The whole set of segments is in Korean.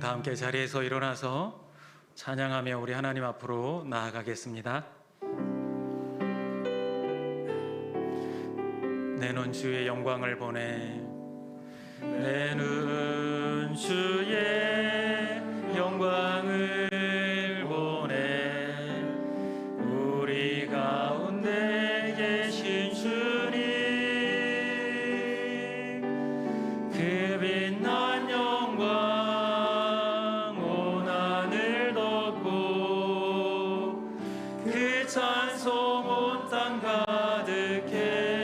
다 함께 자리에서 일어나서 찬양하며 우리 하나님 앞으로 나아가겠습니다. 내 눈 주의 영광을 보내, 내 눈 주의 영광을 보내, 우리 가운데 계신 주님, 그 빛난 영광 온 하늘 덮고, 그 찬송 온 땅 가득해.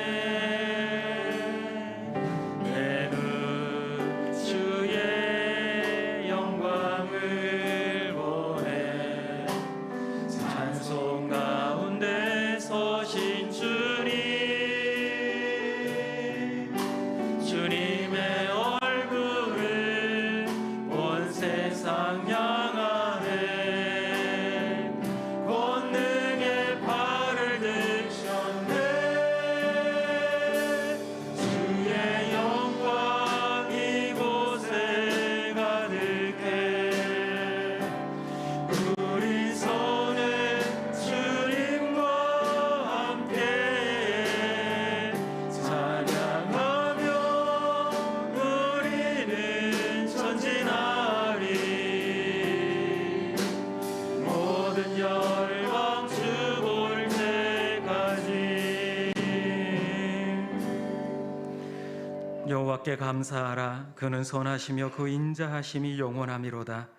여호와께 감사하라. 그는 선하시며 그 인자하심이 영원하미로다.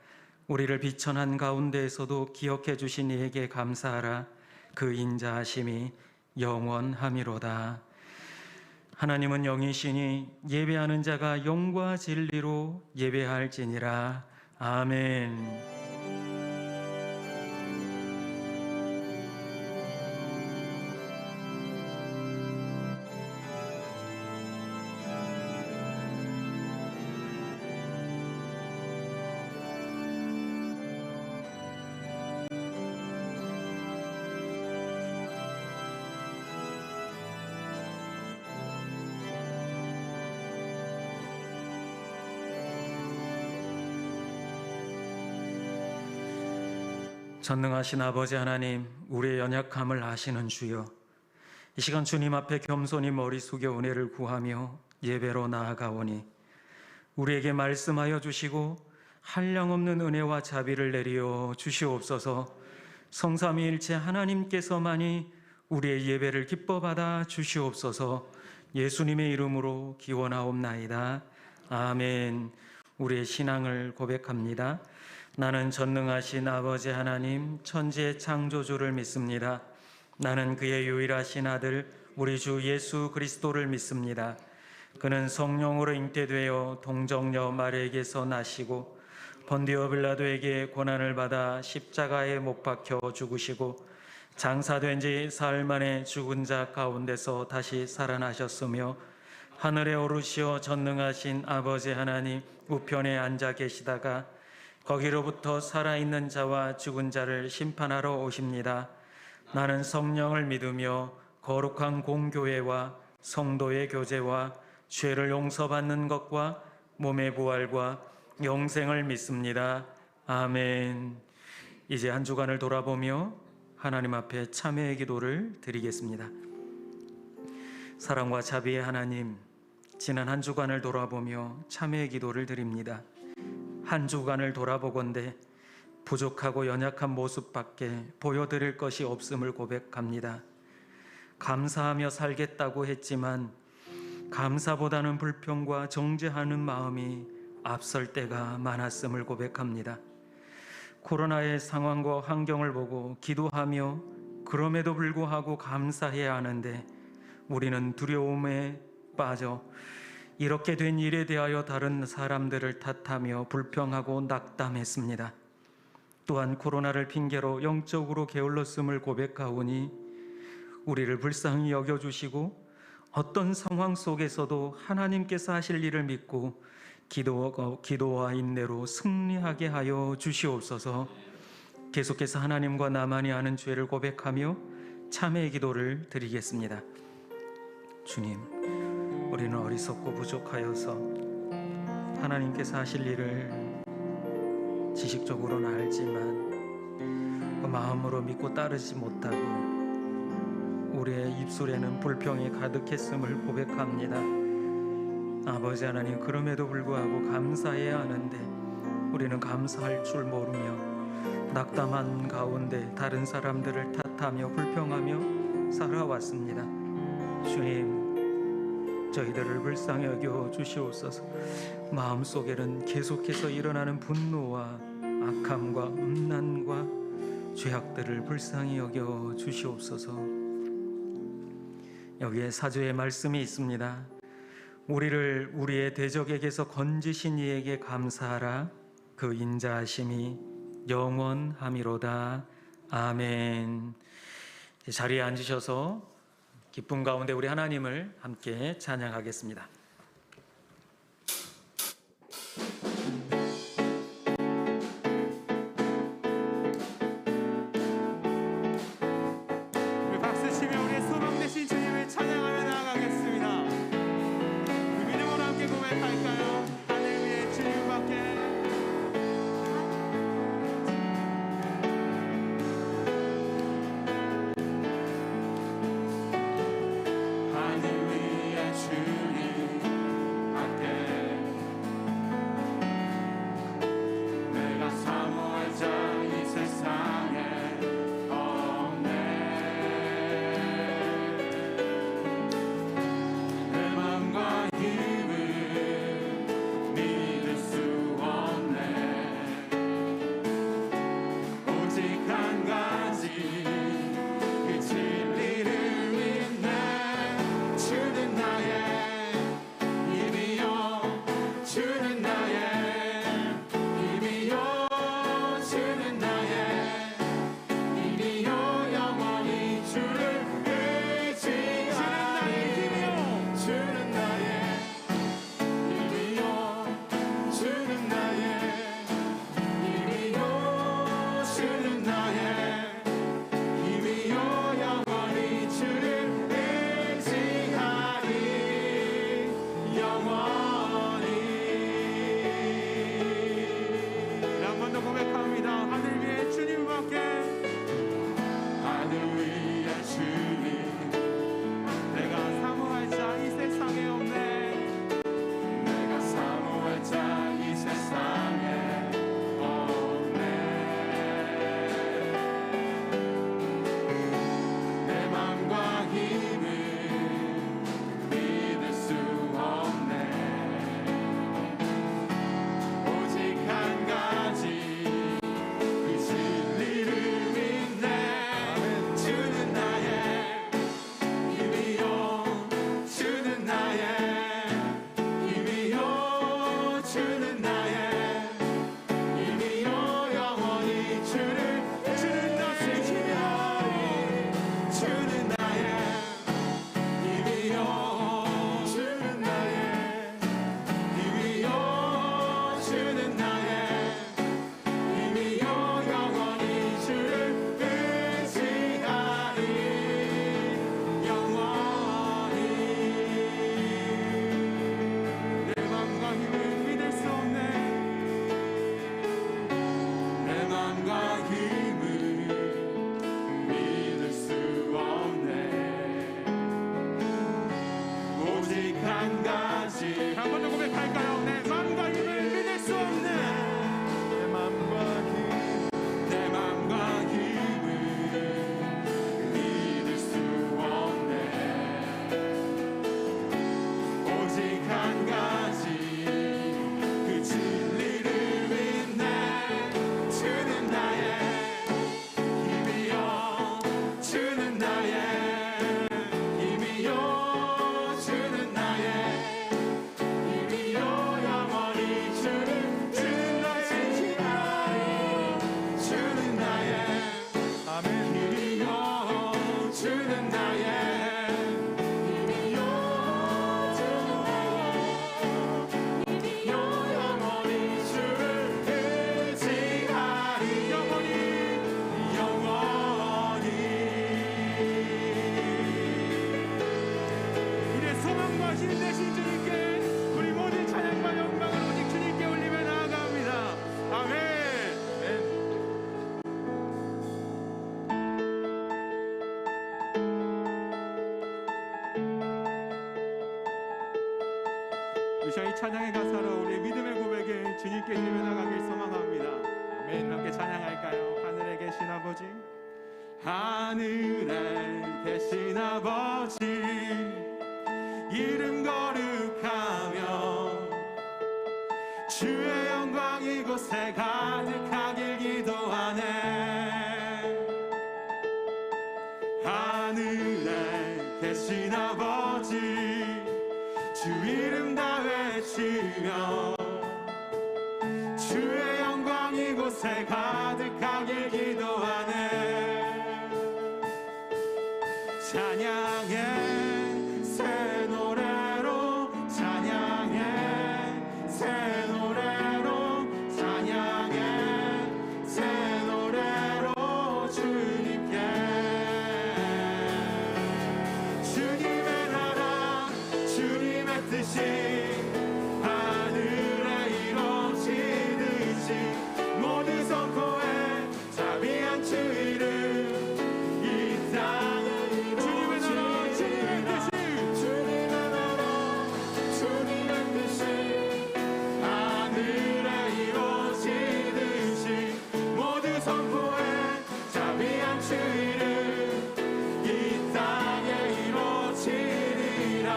우리를 비천한 가운데에서도 기억해 주신 이에게 감사하라. 그 인자하심이 영원하미로다. 하나님은 영이시니 예배하는 자가 영과 진리로 예배할지니라. 아멘. 전능하신 아버지 하나님, 우리의 연약함을 아시는 주여, 이 시간 주님 앞에 겸손히 머리 숙여 은혜를 구하며 예배로 나아가오니 우리에게 말씀하여 주시고 한량없는 은혜와 자비를 내리어 주시옵소서. 성삼위일체 하나님께서만이 우리의 예배를 기뻐 받아 주시옵소서. 예수님의 이름으로 기원하옵나이다. 아멘. 우리의 신앙을 고백합니다. 나는 전능하신 아버지 하나님, 천지의 창조주를 믿습니다. 나는 그의 유일하신 아들 우리 주 예수 그리스도를 믿습니다. 그는 성령으로 잉태되어 동정녀 마리아에게서 나시고 본디오 빌라도에게 고난을 받아 십자가에 못 박혀 죽으시고 장사된 지 사흘 만에 죽은 자 가운데서 다시 살아나셨으며 하늘에 오르시어 전능하신 아버지 하나님 우편에 앉아 계시다가 거기로부터 살아있는 자와 죽은 자를 심판하러 오십니다. 나는 성령을 믿으며 거룩한 공교회와 성도의 교제와 죄를 용서받는 것과 몸의 부활과 영생을 믿습니다. 아멘. 이제 한 주간을 돌아보며 하나님 앞에 참회의 기도를 드리겠습니다. 사랑과 자비의 하나님, 지난 한 주간을 돌아보며 참회의 기도를 드립니다. 한 주간을 돌아보건대 부족하고 연약한 모습밖에 보여드릴 것이 없음을 고백합니다. 감사하며 살겠다고 했지만 감사보다는 불평과 정죄하는 마음이 앞설 때가 많았음을 고백합니다. 코로나의 상황과 환경을 보고 기도하며 그럼에도 불구하고 감사해야 하는데 우리는 두려움에 빠져 이렇게 된 일에 대하여 다른 사람들을 탓하며 불평하고 낙담했습니다. 또한 코로나를 핑계로 영적으로 게을렀음을 고백하오니 우리를 불쌍히 여겨주시고 어떤 상황 속에서도 하나님께서 하실 일을 믿고 기도와 인내로 승리하게 하여 주시옵소서. 계속해서 하나님과 나만이 아는 죄를 고백하며 참회의 기도를 드리겠습니다. 주님, 우리는 어리석고 부족하여서 하나님께서 하실 일을 지식적으로는 알지만 그 마음으로 믿고 따르지 못하고 우리의 입술에는 불평이 가득했음을 고백합니다. 아버지 하나님, 그럼에도 불구하고 감사해야 하는데 우리는 감사할 줄 모르며 낙담한 가운데 다른 사람들을 탓하며 불평하며 살아왔습니다. 주님, 저희들을 불쌍히 여겨 주시옵소서. 마음속에는 계속해서 일어나는 분노와 악함과 음란과 죄악들을 불쌍히 여겨 주시옵소서. 여기에 사주의 말씀이 있습니다. 우리를 우리의 대적에게서 건지신 이에게 감사하라. 그 인자하심이 영원함이로다. 아멘. 자리에 앉으셔서 기쁨 가운데 우리 하나님을 함께 찬양하겠습니다. 우리 박수 치며 우리의 소망 되신 주님을 찬양하며 나아가겠습니다. 우리 믿음으로 함께 고백할까요? 하늘 위에 주님밖에 하늘 위에 주님 이 찬양의 가사로 우리의 믿음의 고백을 주님께 드리며 나가길 소망합니다. 아멘. 함께 찬양할까요? 하늘에 계신 아버지, 하늘에 계신 아버지, 이름 거룩하며 주의 영광 이곳에 가득하길 기도하네. 하늘에 계신 아버지, 주 이름 다 외치며 주의 영광 이곳에 가득하길 기도하네. 찬양해 새 노래로, 찬양해 새 노래로, 찬양해 새 노래로 주님께. 주님의 나라 주님의 뜻이 하늘에 이루어지듯이 모두 선포해 자비한 주 이름 이 땅에 이루어지리라. 주님의 나라 주님의 뜻이 하늘에 이루어지듯이 모두 선포해 자비한 주 이름 이 땅에 이루어지리라.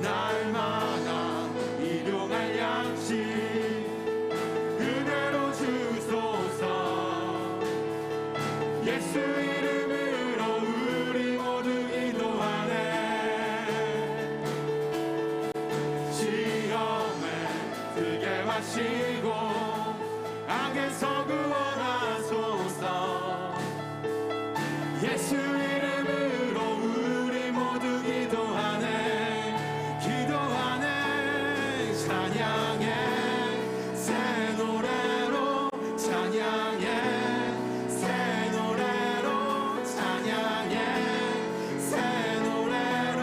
날마다 일용할 양식 그대로 주소서. 예수 이름으로 우리 모두 기도하네. 시험에 들게 하시고 악에서 구원하소서. 예수 이름으로 우리 모두 기도하네. 기도하네. 찬양해 새 노래로, 찬양해 새 노래로, 찬양해 새 노래로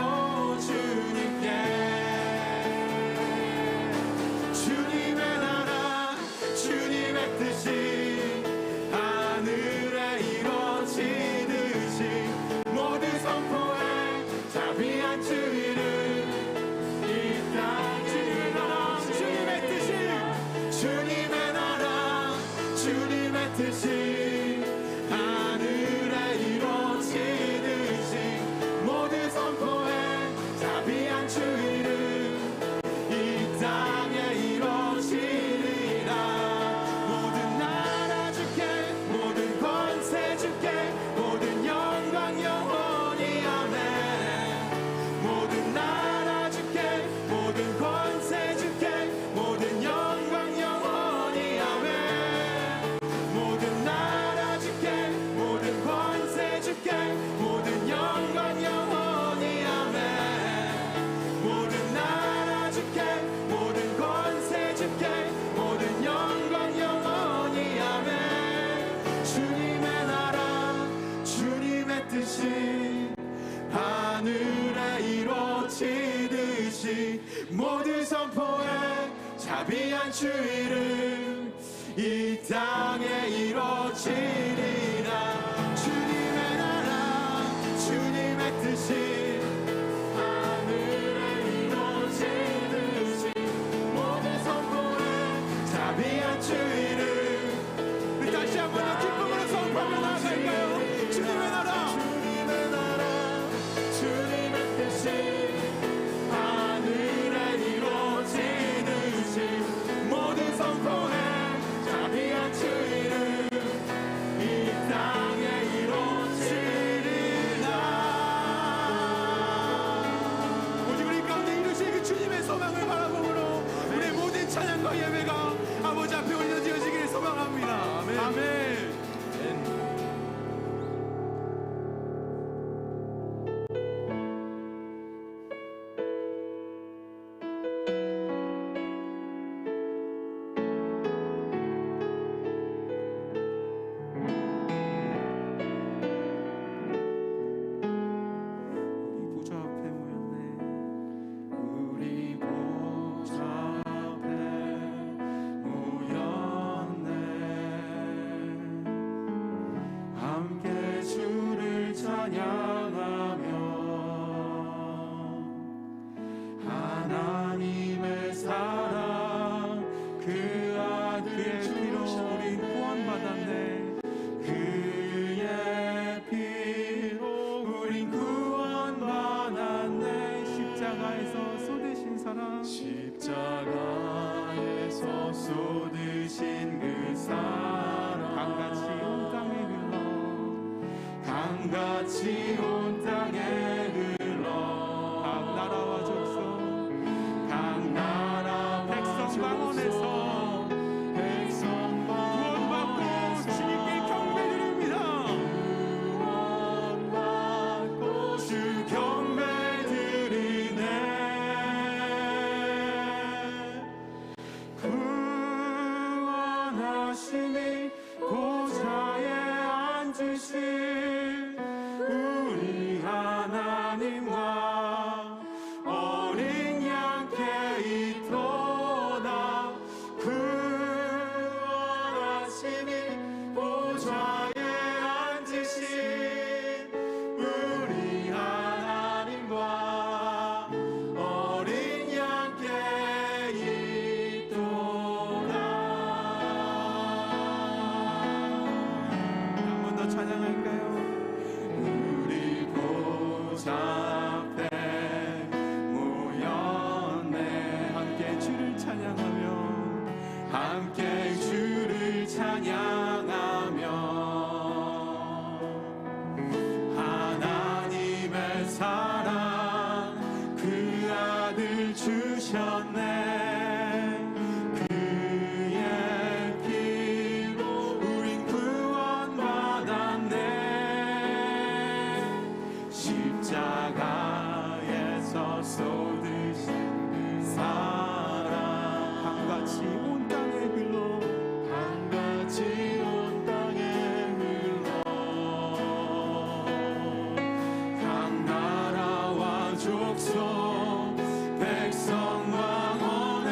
주님께. 주님의 나라 주님의 뜻이 하늘에 이루어지듯이 모두 선포해 자비한 주 이름 이 땅. 주님의 나라 주님의 뜻이, 주님의 나라 주님의 뜻이 하늘에 이루어지듯이 모두 선포해 자비한 주 이름 이 땅에 이루어지리라. 모든 나라 주께 모든 권세 주께 모든 영광 영원히 아멘. 모든 나라 주께 모든 권세 주께 모든 영광 영원히 아멘. 모든 나라 주께 모든 권세 주께 모든 영광 영원히 아멘. 모든 나라 주께 모든 권세 주께 모든 영광 영원히 아멘. 주님의 나라 주님의 뜻이 하늘에 이루어지듯이 모두 선포해 자비한 주 이름 이 땅에 이루어지리라. 주님의 나라 주님의 뜻이 하늘에 이루어지듯이 모두 선포해 자비한 주 이름. 우리 다시 한번 기쁨으로 선포하며 나아갈까요? 주님의 나라 주님의 뜻이 하늘에 이루어지듯이 모두 선포해 자비한 주 이름 이 땅. 십자가에서 쏟으신 사랑 십자가에서 쏟으신 그 사랑 강같이 온 땅에 흘러 강같이 온 땅에 흘러 각 나라와 족속 각 나라와 백성 방언에서 구원받고 주님께 경배드립니다. 구원받고 주 경배드리네. 구원하심이 보좌에 앉으신 우리 하나님과 어린 양께 있도다. 구원하심이 보좌에 앉으신 우리 하나님과 어린 양께 있도다. 한 번 더 찬양할까요? 우리 보좌 앞에 모였네. 함께 주를 찬양하며 함께 주를 찬양하며 하나님의 사랑 그 아들 주셨네. 그의 피로 우린 구원받았네. 십자가에서 쏟으신 그 사랑 강같이 온 땅에 흘러 강같이 온 땅에 흘러 각 나라와 족속 백성 왕원에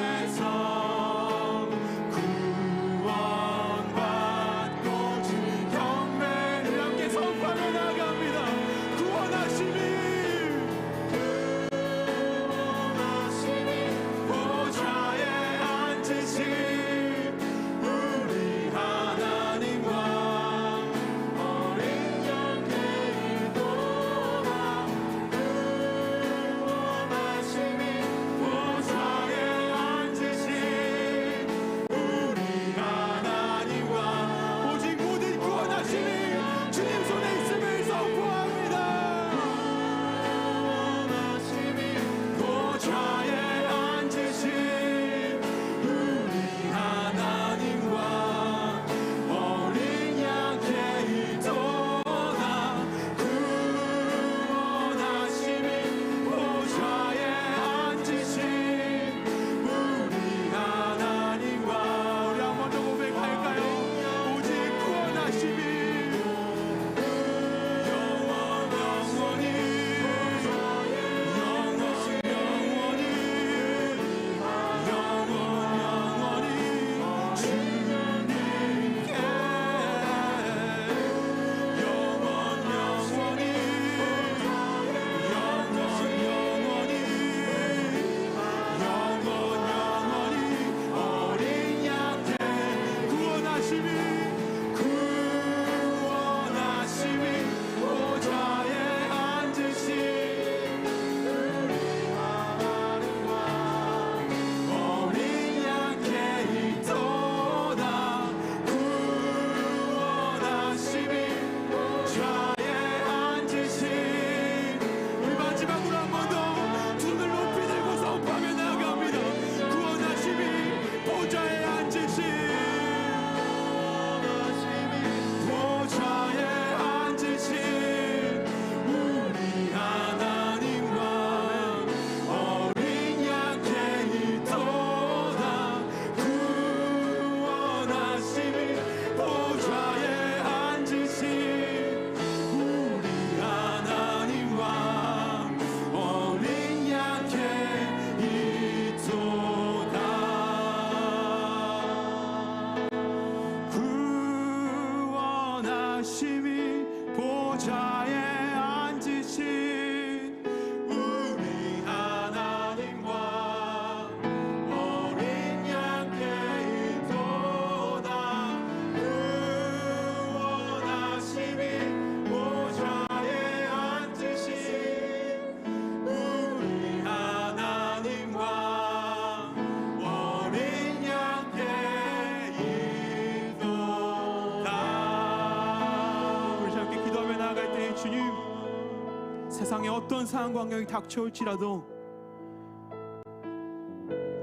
세상에 어떤 상황 광경이 닥쳐올지라도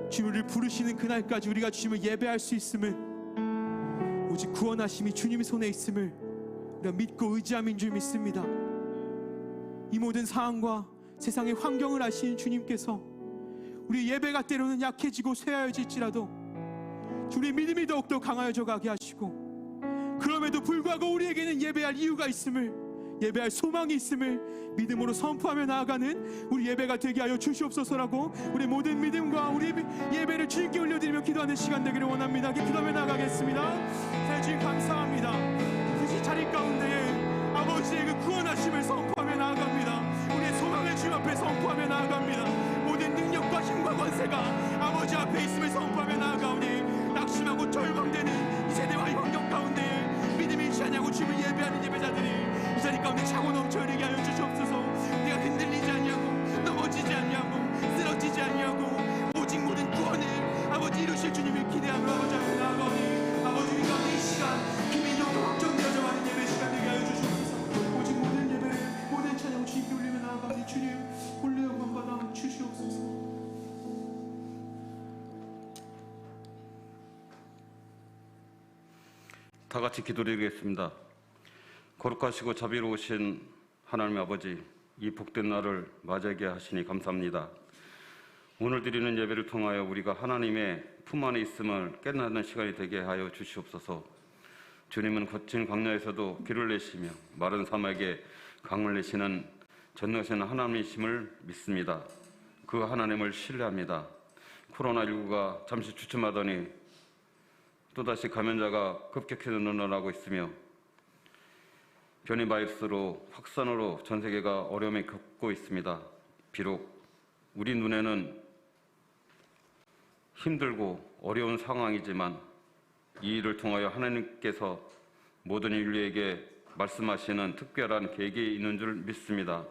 주님을 부르시는 그날까지 우리가 주님을 예배할 수 있음을, 오직 구원하심이 주님의 손에 있음을 우리가 믿고 의지함인 줄 믿습니다. 이 모든 상황과 세상의 환경을 아시는 주님께서 우리 예배가 때로는 약해지고 쇠하여질지라도 우리의 믿음이 더욱더 강하여져 가게 하시고, 그럼에도 불구하고 우리에게는 예배할 이유가 있음을, 예배할 소망이 있음을 믿음으로 선포하며 나아가는 우리 예배가 되게 하여 주시옵소서라고, 우리 모든 믿음과 우리 예배를 주님께 올려드리며 기도하는 시간 되기를 원합니다. 기도하며 나아가겠습니다. 주님 감사합니다. 그 자리 가운데에 아버지의 그 구원하심을 선포하며 나아갑니다. 우리의 소망을 주님 앞에 선포하며 나아갑니다. 모든 능력과 힘과 권세가 아버지 앞에 있음을 선포하며 나아가오니, 낙심하고 절망되는 이 세대와 이 환경 가운데에 믿음이 있지 않냐고 주님을 예배하는 예배자들이 이 자리 가운데 차고 넘쳐 흐르게 하여 주시옵소서. 우리가 흔들리지 않냐고, 넘어지지 않냐고, 쓰러지지 않냐고, 오직 모든 구원을 아버지 이루실 주님을 기대하며 아버지 앞에 나아가오니, 아버지 우리 가운데 이 시간 힘이 더욱더 확정되어져 가는 예배 시간 되게 하여 주시옵소서. 오직 모든 예배, 모든 찬양 주님께 올리며 나아가오니 주님 홀로 영광 받아 주시옵소서. 다 같이 기도드리겠습니다. 거룩하시고 자비로우신 하나님 아버지, 이 복된 날을 맞이하게 하시니 감사합니다. 오늘 드리는 예배를 통하여 우리가 하나님의 품 안에 있음을 깨닫는 시간이 되게 하여 주시옵소서. 주님은 거친 광야에서도 길을 내시며 마른 사막에 강을 내시는 전능하신 하나님이심을 믿습니다. 그 하나님을 신뢰합니다. 코로나19가 잠시 주춤하더니 또다시 감염자가 급격히 늘어나고 있으며 변이 바이러스로 확산으로 전 세계가 어려움을 겪고 있습니다. 비록 우리 눈에는 힘들고 어려운 상황이지만 이 일을 통하여 하나님께서 모든 인류에게 말씀하시는 특별한 계획이 있는 줄 믿습니다.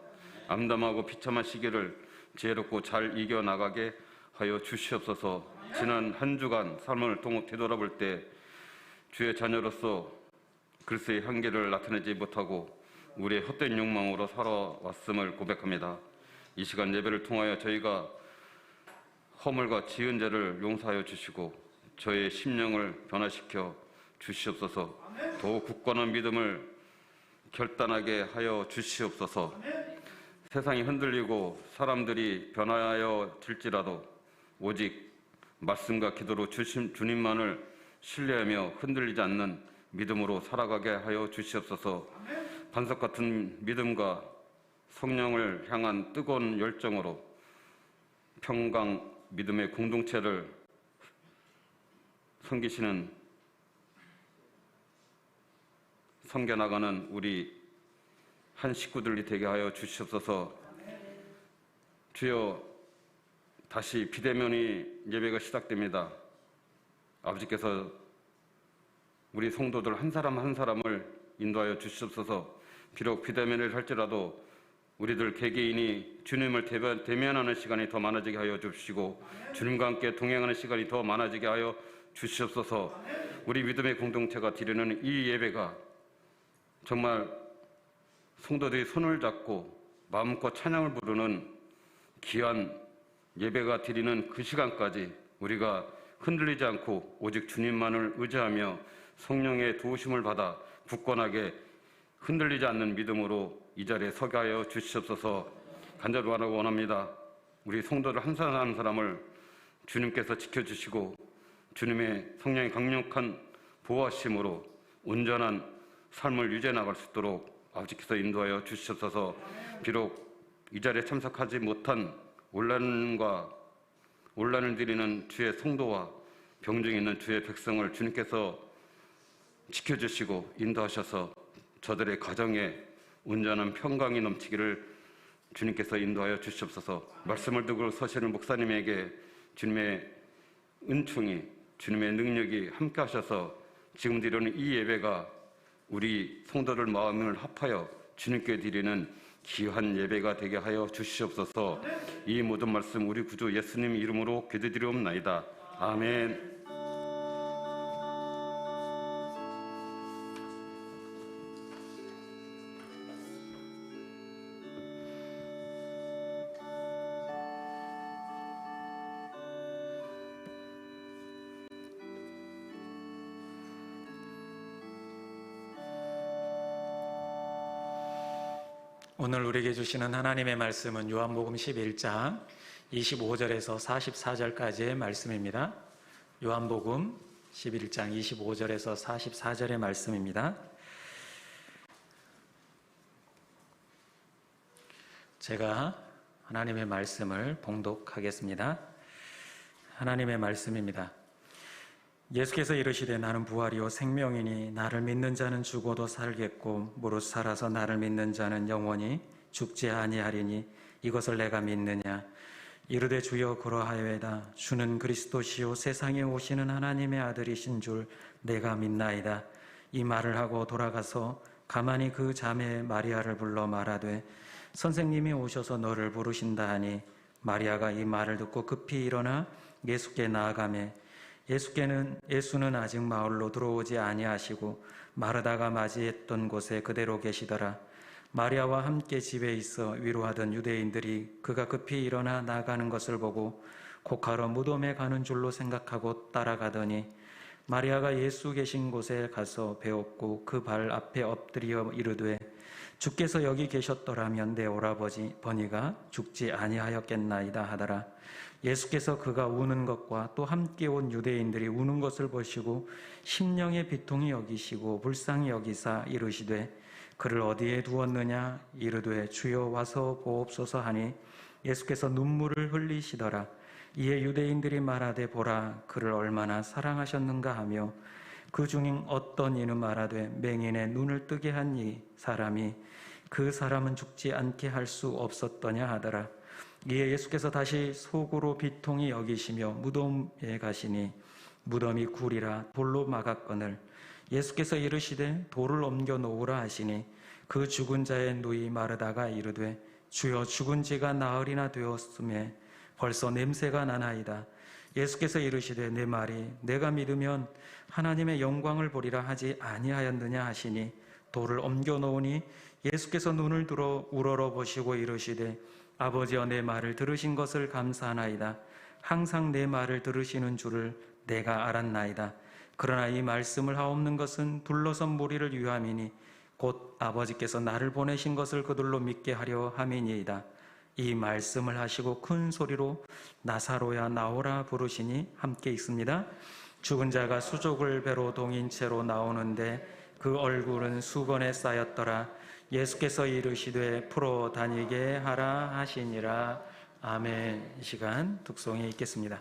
암담하고 비참한 시기를 지혜롭고 잘 이겨나가게 하여 주시옵소서. 지난 한 주간 삶을 되돌아볼 때 주의 자녀로서 글쎄의 한계를 나타내지 못하고 우리의 헛된 욕망으로 살아왔음을 고백합니다. 이 시간 예배를 통하여 저희가 허물과 지은 죄를 용서하여 주시고 저의 심령을 변화시켜 주시옵소서. 더욱 굳건한 믿음을 결단하게 하여 주시옵소서. 세상이 흔들리고 사람들이 변하여 질지라도 오직 말씀과 기도로 주님만을 신뢰하며 흔들리지 않는 믿음으로 살아가게 하여 주시옵소서. 반석 같은 믿음과 성령을 향한 뜨거운 열정으로 평강 믿음의 공동체를 섬겨나가는 우리 한 식구들이 되게 하여 주시옵소서. 주여, 다시 비대면이 예배가 시작됩니다. 아버지께서 우리 성도들 한 사람 한 사람을 인도하여 주시옵소서. 비록 비대면을 할지라도 우리들 개개인이 주님을 대면하는 시간이 더 많아지게 하여 주시고 주님과 함께 동행하는 시간이 더 많아지게 하여 주시옵소서. 우리 믿음의 공동체가 드리는 이 예배가 정말 성도들이 손을 잡고 마음껏 찬양을 부르는 귀한 예배가 드리는 그 시간까지 우리가 흔들리지 않고 오직 주님만을 의지하며 성령의 도우심을 받아 굳건하게 흔들리지 않는 믿음으로 이 자리에 서게 하여 주시옵소서. 간절히 원합니다. 우리 성도들 한 사람 한 사람을 주님께서 지켜주시고 주님의 성령의 강력한 보호하심으로 온전한 삶을 유지해 나갈 수 있도록 아버지께서 인도하여 주시옵소서. 비록 이 자리에 참석하지 못한 온란을 드리는 주의 성도와 병중에 있는 주의 백성을 주님께서 지켜주시고 인도하셔서 저들의 가정에 온전한 평강이 넘치기를 주님께서 인도하여 주시옵소서. 말씀을 듣고 서시는 목사님에게 주님의 은총이, 주님의 능력이 함께 하셔서 지금 드리는 이 예배가 우리 성도들 마음을 합하여 주님께 드리는 귀한 예배가 되게 하여 주시옵소서. 이 모든 말씀 우리 구주 예수님 이름으로 기도드리옵나이다. 아멘. 오늘 우리에게 주시는 하나님의 말씀은 요한복음 11장 25절에서 44절까지의 말씀입니다. 요한복음 11장 25절에서 44절의 말씀입니다. 제가 하나님의 말씀을 봉독하겠습니다. 하나님의 말씀입니다. 예수께서 이르시되 나는 부활이요 생명이니 나를 믿는 자는 죽어도 살겠고 무릇 살아서 나를 믿는 자는 영원히 죽지 아니하리니 이것을 내가 믿느냐. 이르되 주여 그러하여이다. 주는 그리스도시요 세상에 오시는 하나님의 아들이신 줄 내가 믿나이다. 이 말을 하고 돌아가서 가만히 그 자매 마리아를 불러 말하되 선생님이 오셔서 너를 부르신다 하니 마리아가 이 말을 듣고 급히 일어나 예수께 나아가매 예수는 아직 마을로 들어오지 아니하시고 마르다가 맞이했던 곳에 그대로 계시더라. 마리아와 함께 집에 있어 위로하던 유대인들이 그가 급히 일어나 나가는 것을 보고 곡하러 무덤에 가는 줄로 생각하고 따라가더니 마리아가 예수 계신 곳에 가서 배웠고 그 발 앞에 엎드려 이르되 주께서 여기 계셨더라면 내 오라버니가 죽지 아니하였겠나이다 하더라. 예수께서 그가 우는 것과 또 함께 온 유대인들이 우는 것을 보시고 심령의 비통이 여기시고 불쌍히 여기사 이르시되 그를 어디에 두었느냐. 이르되 주여 와서 보옵소서 하니 예수께서 눈물을 흘리시더라. 이에 유대인들이 말하되 보라 그를 얼마나 사랑하셨는가 하며 그 중 어떤 이는 말하되 맹인의 눈을 뜨게 한 이 사람이 그 사람은 죽지 않게 할 수 없었더냐 하더라. 이에 예수께서 다시 속으로 비통히 여기시며 무덤에 가시니 무덤이 굴이라 돌로 막았거늘 예수께서 이르시되 돌을 옮겨 놓으라 하시니 그 죽은 자의 누이 마르다가 이르되 주여 죽은 지가 나흘이나 되었음에 벌써 냄새가 나나이다. 예수께서 이르시되 내 말이 내가 믿으면 하나님의 영광을 보리라 하지 아니하였느냐 하시니 돌을 옮겨 놓으니 예수께서 눈을 들어 우러러 보시고 이르시되 아버지여 내 말을 들으신 것을 감사하나이다. 항상 내 말을 들으시는 줄을 내가 알았나이다. 그러나 이 말씀을 하옵는 것은 둘러선 무리를 위함이니 곧 아버지께서 나를 보내신 것을 그들로 믿게 하려 함이니이다. 이 말씀을 하시고 큰 소리로 나사로야 나오라 부르시니 함께 있습니다. 죽은 자가 수족을 배로 동인 채로 나오는데 그 얼굴은 수건에 쌓였더라. 예수께서 이르시되 풀어 다니게 하라 하시니라. 아멘. 이 시간 독송에 있겠습니다.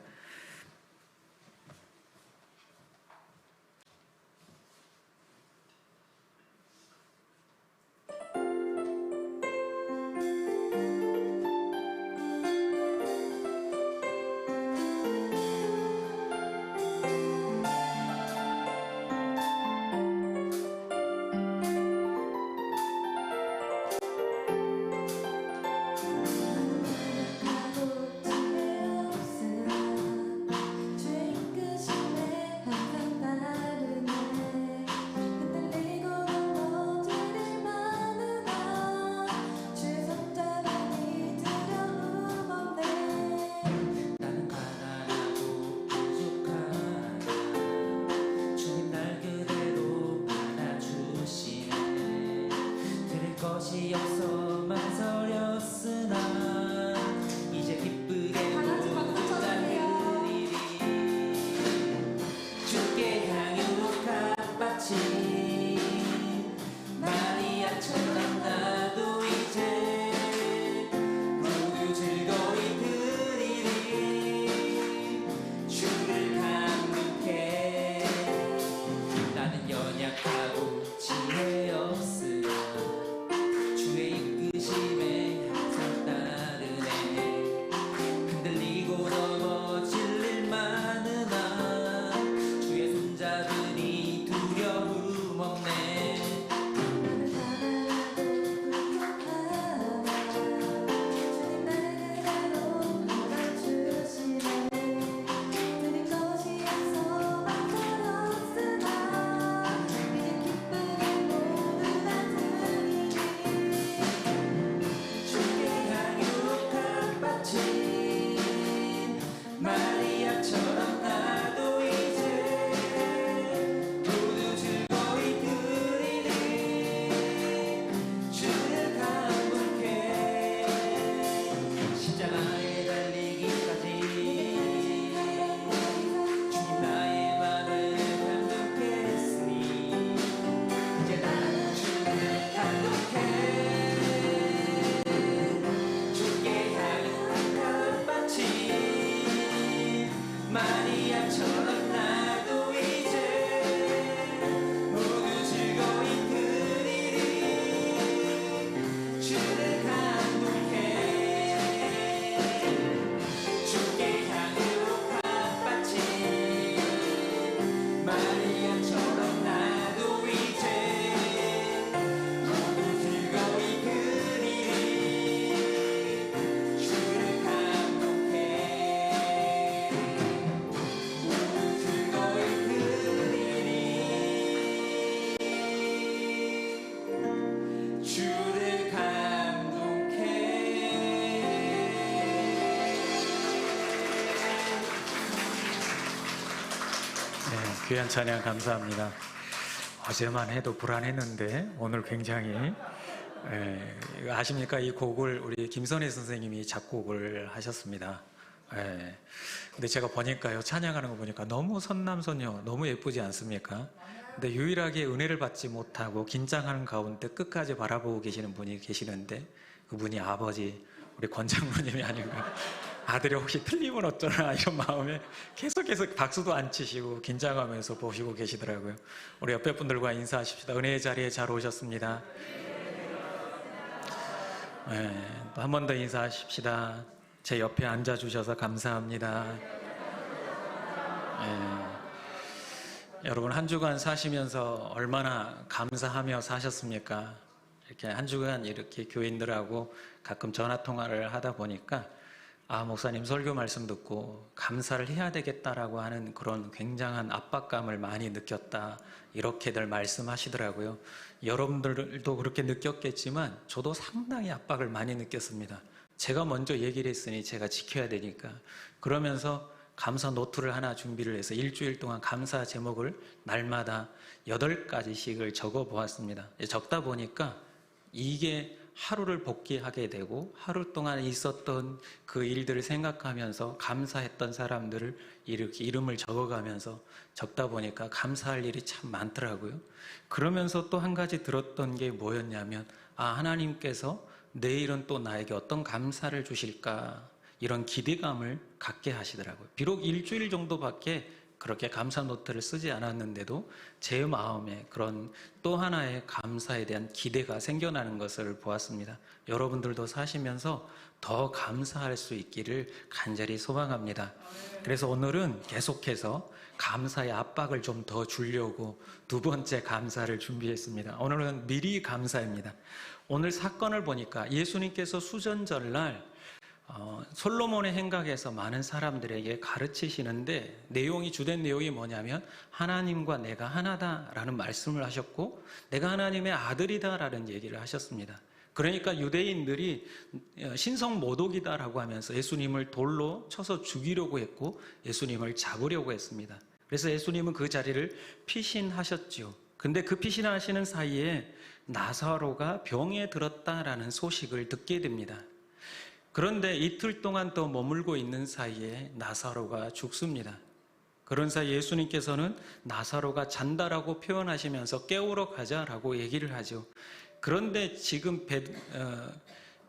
귀한 찬양 감사합니다. 어제만 해도 불안했는데 오늘 굉장히 아십니까? 이 곡을 우리 김선혜 선생님이 작곡을 하셨습니다. 근데 제가 보니까요, 찬양하는 거 보니까 너무 선남선녀, 너무 예쁘지 않습니까? 근데 유일하게 은혜를 받지 못하고 긴장하는 가운데 끝까지 바라보고 계시는 분이 계시는데 그분이 아버지 우리 권 장로님이 아닌가. 아들이 혹시 틀리면 어쩌나 이런 마음에 계속해서 박수도 안 치시고 긴장하면서 보시고 계시더라고요. 우리 옆에 분들과 인사하십시다. 은혜의 자리에 잘 오셨습니다. 또 한 번 더 인사하십시다. 제 옆에 앉아주셔서 감사합니다. 여러분 한 주간 사시면서 얼마나 감사하며 사셨습니까? 이렇게 한 주간 이렇게 교인들하고 가끔 전화 통화를 하다 보니까 목사님 설교 말씀 듣고 감사를 해야 되겠다라고 하는 그런 굉장한 압박감을 많이 느꼈다, 이렇게들 말씀하시더라고요. 여러분들도 그렇게 느꼈겠지만 저도 상당히 압박을 많이 느꼈습니다. 제가 먼저 얘기를 했으니 제가 지켜야 되니까. 그러면서 감사 노트를 하나 준비를 해서 일주일 동안 감사 제목을 날마다 8가지씩을 적어 보았습니다. 적다 보니까 이게 하루를 복귀하게 되고 하루 동안 있었던 그 일들을 생각하면서 감사했던 사람들을 이렇게 이름을 적어가면서 적다 보니까 감사할 일이 참 많더라고요. 그러면서 또 한 가지 들었던 게 뭐였냐면 하나님께서 내일은 또 나에게 어떤 감사를 주실까, 이런 기대감을 갖게 하시더라고요. 비록 일주일 정도밖에 그렇게 감사 노트를 쓰지 않았는데도 제 마음에 그런 또 하나의 감사에 대한 기대가 생겨나는 것을 보았습니다. 여러분들도 사시면서 더 감사할 수 있기를 간절히 소망합니다. 그래서 오늘은 계속해서 감사의 압박을 좀 더 주려고 두 번째 감사를 준비했습니다. 오늘은 미리 감사입니다. 오늘 사건을 보니까 예수님께서 수전절날 솔로몬의 행각에서 많은 사람들에게 가르치시는데 주된 내용이 뭐냐면 하나님과 내가 하나다라는 말씀을 하셨고 내가 하나님의 아들이다라는 얘기를 하셨습니다. 그러니까 유대인들이 신성 모독이다라고 하면서 예수님을 돌로 쳐서 죽이려고 했고 예수님을 잡으려고 했습니다. 그래서 예수님은 그 자리를 피신하셨죠. 근데 그 피신하시는 사이에 나사로가 병에 들었다라는 소식을 듣게 됩니다. 그런데 이틀 동안 또 머물고 있는 사이에 나사로가 죽습니다. 그런 사이 예수님께서는 나사로가 잔다라고 표현하시면서 깨우러 가자라고 얘기를 하죠. 그런데 지금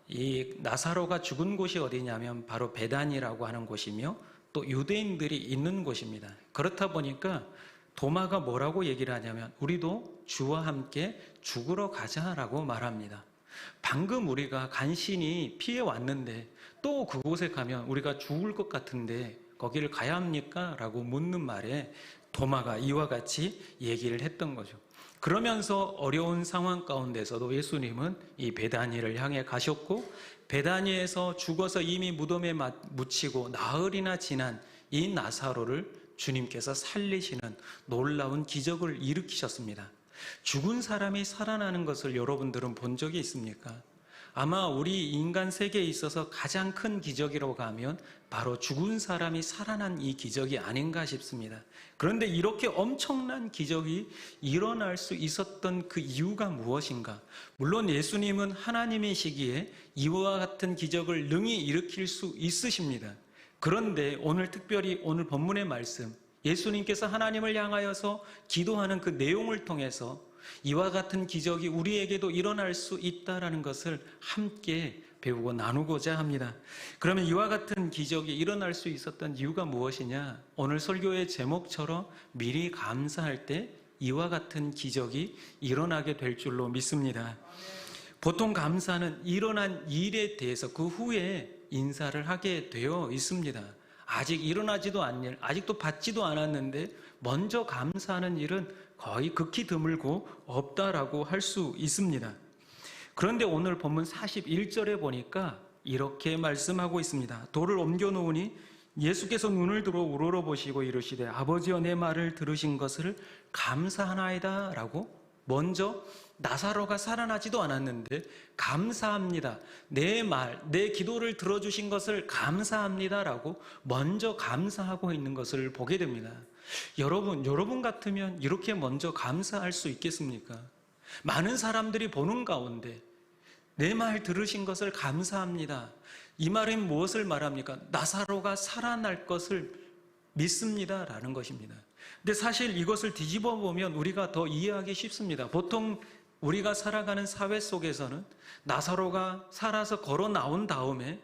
이 나사로가 죽은 곳이 어디냐면 바로 베단이라고 하는 곳이며 또 유대인들이 있는 곳입니다. 그렇다 보니까 도마가 뭐라고 얘기를 하냐면 우리도 주와 함께 죽으러 가자라고 말합니다. 방금 우리가 간신히 피해 왔는데 또 그곳에 가면 우리가 죽을 것 같은데 거기를 가야 합니까? 라고 묻는 말에 도마가 이와 같이 얘기를 했던 거죠. 그러면서 어려운 상황 가운데서도 예수님은 이 베다니를 향해 가셨고 베다니에서 죽어서 이미 무덤에 묻히고 나흘이나 지난 이 나사로를 주님께서 살리시는 놀라운 기적을 일으키셨습니다. 죽은 사람이 살아나는 것을 여러분들은 본 적이 있습니까? 아마 우리 인간 세계에 있어서 가장 큰 기적이라고 하면 바로 죽은 사람이 살아난 이 기적이 아닌가 싶습니다. 그런데 이렇게 엄청난 기적이 일어날 수 있었던 그 이유가 무엇인가? 물론 예수님은 하나님이시기에 이와 같은 기적을 능히 일으킬 수 있으십니다. 그런데 오늘 특별히 오늘 본문의 말씀, 예수님께서 하나님을 향하여서 기도하는 그 내용을 통해서 이와 같은 기적이 우리에게도 일어날 수 있다는 것을 함께 배우고 나누고자 합니다. 그러면 이와 같은 기적이 일어날 수 있었던 이유가 무엇이냐? 오늘 설교의 제목처럼 미리 감사할 때 이와 같은 기적이 일어나게 될 줄로 믿습니다. 보통 감사는 일어난 일에 대해서 그 후에 인사를 하게 되어 있습니다. 아직 일어나지도 않은 일, 아직도 받지도 않았는데 먼저 감사하는 일은 거의 극히 드물고 없다라고 할 수 있습니다. 그런데 오늘 본문 41절에 보니까 이렇게 말씀하고 있습니다. 돌을 옮겨 놓으니 예수께서 눈을 들어 우러러 보시고 이르시되 아버지여 내 말을 들으신 것을 감사하나이다 라고 먼저 나사로가 살아나지도 않았는데 감사합니다. 내 기도를 들어주신 것을 감사합니다라고 먼저 감사하고 있는 것을 보게 됩니다. 여러분 같으면 이렇게 먼저 감사할 수 있겠습니까? 많은 사람들이 보는 가운데 내 말 들으신 것을 감사합니다. 이 말은 무엇을 말합니까? 나사로가 살아날 것을 믿습니다라는 것입니다. 근데 사실 이것을 뒤집어 보면 우리가 더 이해하기 쉽습니다. 보통 우리가 살아가는 사회 속에서는 나사로가 살아서 걸어 나온 다음에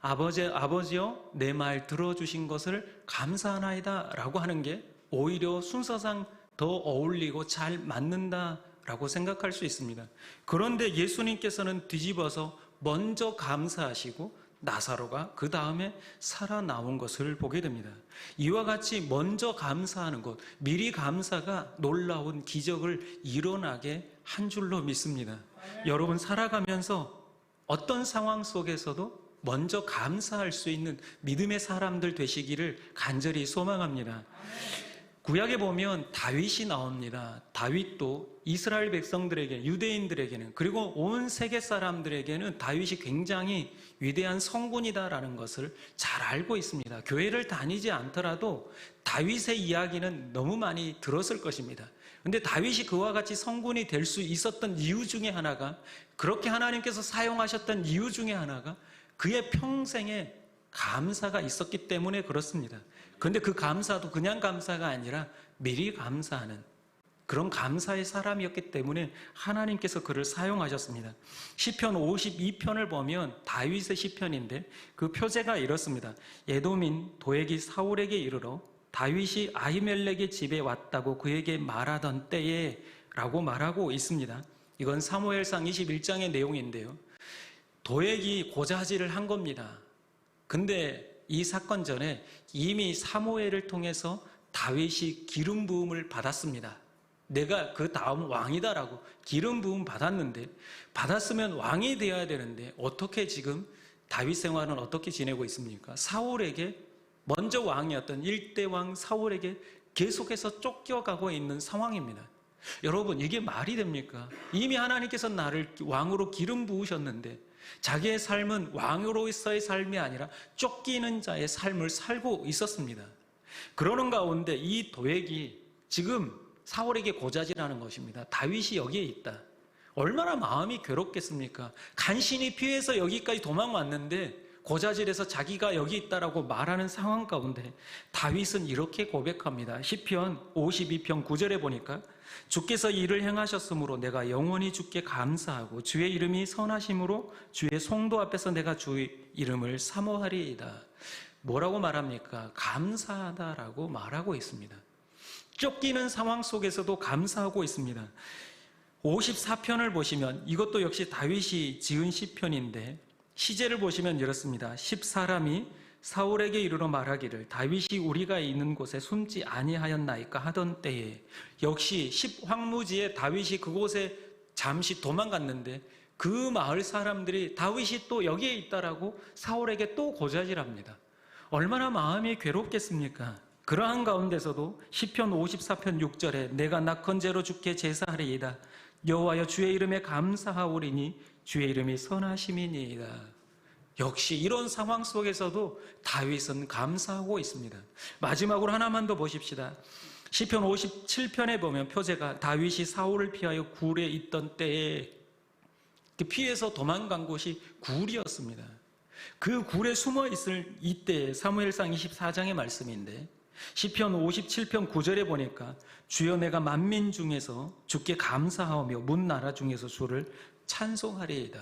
아버지여 내 말 들어주신 것을 감사하나이다 라고 하는 게 오히려 순서상 더 어울리고 잘 맞는다라고 생각할 수 있습니다. 그런데 예수님께서는 뒤집어서 먼저 감사하시고 나사로가 그 다음에 살아나온 것을 보게 됩니다. 이와 같이 먼저 감사하는 것, 미리 감사가 놀라운 기적을 일어나게 한 줄로 믿습니다. 여러분 살아가면서 어떤 상황 속에서도 먼저 감사할 수 있는 믿음의 사람들 되시기를 간절히 소망합니다. 구약에 보면 다윗이 나옵니다. 다윗도 이스라엘 백성들에게, 유대인들에게는, 그리고 온 세계 사람들에게는 다윗이 굉장히 위대한 성군이다라는 것을 잘 알고 있습니다. 교회를 다니지 않더라도 다윗의 이야기는 너무 많이 들었을 것입니다. 근데 다윗이 그와 같이 성군이 될 수 있었던 이유 중에 하나가, 그렇게 하나님께서 사용하셨던 이유 중에 하나가 그의 평생에 감사가 있었기 때문에 그렇습니다. 그런데 그 감사도 그냥 감사가 아니라 미리 감사하는 그런 감사의 사람이었기 때문에 하나님께서 그를 사용하셨습니다. 시편 52편을 보면 다윗의 시편인데 그 표제가 이렇습니다. 에돔인 도액이 사울에게 이르러 다윗이 아히멜렉의 집에 왔다고 그에게 말하던 때에 라고 말하고 있습니다. 이건 사무엘상 21장의 내용인데요. 도액이 고자질을 한 겁니다. 근데 이 사건 전에 이미 사무엘을 통해서 다윗이 기름 부음을 받았습니다. 내가 그 다음 왕이다라고 기름 부음 받았는데, 받았으면 왕이 되어야 되는데 어떻게 지금 다윗 생활은 어떻게 지내고 있습니까? 사울에게, 먼저 왕이었던 1대 왕 사울에게 계속해서 쫓겨가고 있는 상황입니다. 여러분 이게 말이 됩니까? 이미 하나님께서 나를 왕으로 기름 부으셨는데 자기의 삶은 왕으로서의 삶이 아니라 쫓기는 자의 삶을 살고 있었습니다. 그러는 가운데 이 도액이 지금 사울에게 고자질하는 것입니다. 다윗이 여기에 있다. 얼마나 마음이 괴롭겠습니까? 간신히 피해서 여기까지 도망왔는데 고자질해서 자기가 여기 있다라고 말하는 상황 가운데 다윗은 이렇게 고백합니다. 시편 52편 9절에 보니까 주께서 이를 행하셨으므로 내가 영원히 주께 감사하고 주의 이름이 선하심으로 주의 송도 앞에서 내가 주의 이름을 사모하리이다. 뭐라고 말합니까? 감사하다라고 말하고 있습니다. 쫓기는 상황 속에서도 감사하고 있습니다. 54편을 보시면 이것도 역시 다윗이 지은 시편인데 시제를 보시면 이렇습니다. 10사람이 사울에게 이르러 말하기를 다윗이 우리가 있는 곳에 숨지 아니하였나이까 하던 때에, 역시 10황무지에 다윗이 그곳에 잠시 도망갔는데 그 마을 사람들이 다윗이 또 여기에 있다라고 사울에게 또 고자질합니다. 얼마나 마음이 괴롭겠습니까? 그러한 가운데서도 시편 54편 6절에 내가 낙헌제로 주께 제사하리이다. 여호와여 주의 이름에 감사하오리니 주의 이름이 선하심이니이다. 역시 이런 상황 속에서도 다윗은 감사하고 있습니다. 마지막으로 하나만 더 보십시다. 시편 57편에 보면 표제가 다윗이 사울을 피하여 굴에 있던 때에 피해서 도망간 곳이 굴이었습니다. 그 굴에 숨어 있을 이때 사무엘상 24장의 말씀인데 시편 57편 9절에 보니까 주여 내가 만민 중에서 주께 감사하며 문 나라 중에서 주를 찬송하리이다.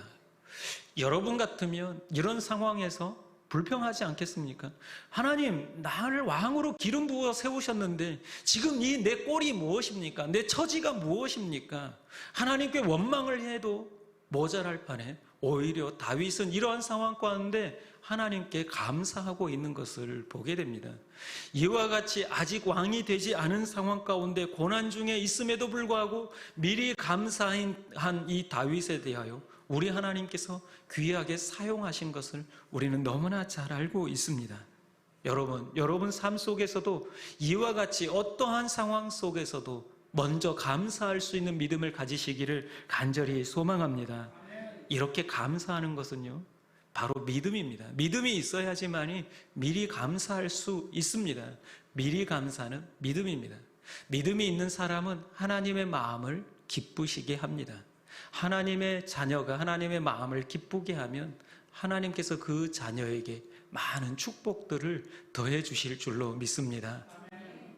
여러분 같으면 이런 상황에서 불평하지 않겠습니까? 하나님, 나를 왕으로 기름 부어 세우셨는데 지금 이 내 꼴이 무엇입니까? 내 처지가 무엇입니까? 하나님께 원망을 해도 모자랄 판에 오히려 다윗은 이러한 상황 가운데 하나님께 감사하고 있는 것을 보게 됩니다. 이와 같이 아직 왕이 되지 않은 상황 가운데 고난 중에 있음에도 불구하고 미리 감사한 이 다윗에 대하여 우리 하나님께서 귀하게 사용하신 것을 우리는 너무나 잘 알고 있습니다. 여러분 삶 속에서도 이와 같이 어떠한 상황 속에서도 먼저 감사할 수 있는 믿음을 가지시기를 간절히 소망합니다. 이렇게 감사하는 것은요, 바로 믿음입니다. 믿음이 있어야지만이 미리 감사할 수 있습니다. 미리 감사는 믿음입니다. 믿음이 있는 사람은 하나님의 마음을 기쁘시게 합니다. 하나님의 자녀가 하나님의 마음을 기쁘게 하면 하나님께서 그 자녀에게 많은 축복들을 더해 주실 줄로 믿습니다.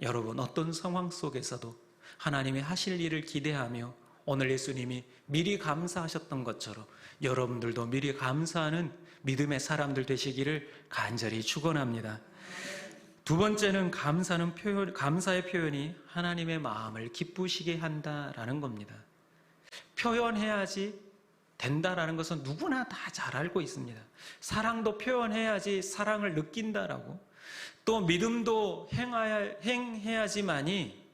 여러분, 어떤 상황 속에서도 하나님이 하실 일을 기대하며 오늘 예수님이 미리 감사하셨던 것처럼 여러분들도 미리 감사하는 믿음의 사람들 되시기를 간절히 축원합니다. 두 번째는 감사의 표현이 하나님의 마음을 기쁘시게 한다라는 겁니다. 표현해야지 된다라는 것은 누구나 다 잘 알고 있습니다. 사랑도 표현해야지 사랑을 느낀다라고, 또 믿음도 행해야지만이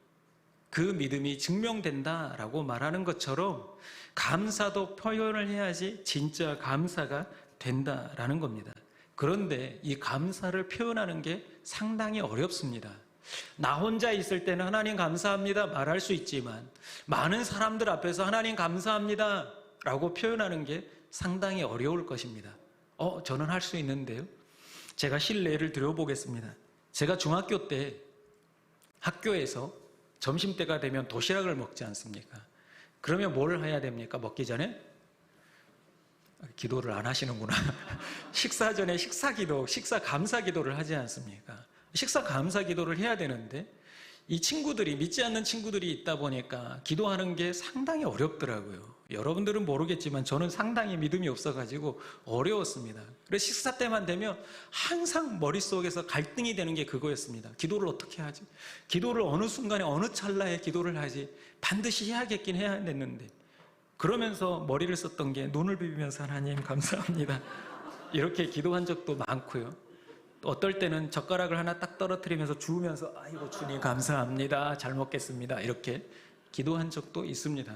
그 믿음이 증명된다라고 말하는 것처럼 감사도 표현을 해야지 진짜 감사가 된다라는 겁니다. 그런데 이 감사를 표현하는 게 상당히 어렵습니다. 나 혼자 있을 때는 하나님 감사합니다 말할 수 있지만 많은 사람들 앞에서 하나님 감사합니다 라고 표현하는 게 상당히 어려울 것입니다. 저는 할 수 있는데요. 제가 실례를 드려보겠습니다. 제가 중학교 때 학교에서 점심때가 되면 도시락을 먹지 않습니까? 그러면 뭘 해야 됩니까? 먹기 전에? 기도를 안 하시는구나. 식사 전에 식사 감사 기도를 하지 않습니까? 식사 감사 기도를 해야 되는데 이 친구들이, 믿지 않는 친구들이 있다 보니까 기도하는 게 상당히 어렵더라고요. 여러분들은 모르겠지만 저는 상당히 믿음이 없어가지고 어려웠습니다. 그래서 식사 때만 되면 항상 머릿속에서 갈등이 되는 게 그거였습니다. 기도를 어떻게 하지? 기도를 어느 순간에 어느 찰나에 기도를 하지? 반드시 해야겠긴 해야 됐는데, 그러면서 머리를 썼던 게 눈을 비비면서 하나님 감사합니다 이렇게 기도한 적도 많고요. 어떨 때는 젓가락을 하나 딱 떨어뜨리면서 주우면서 아이고 주님 감사합니다 잘 먹겠습니다 이렇게 기도한 적도 있습니다.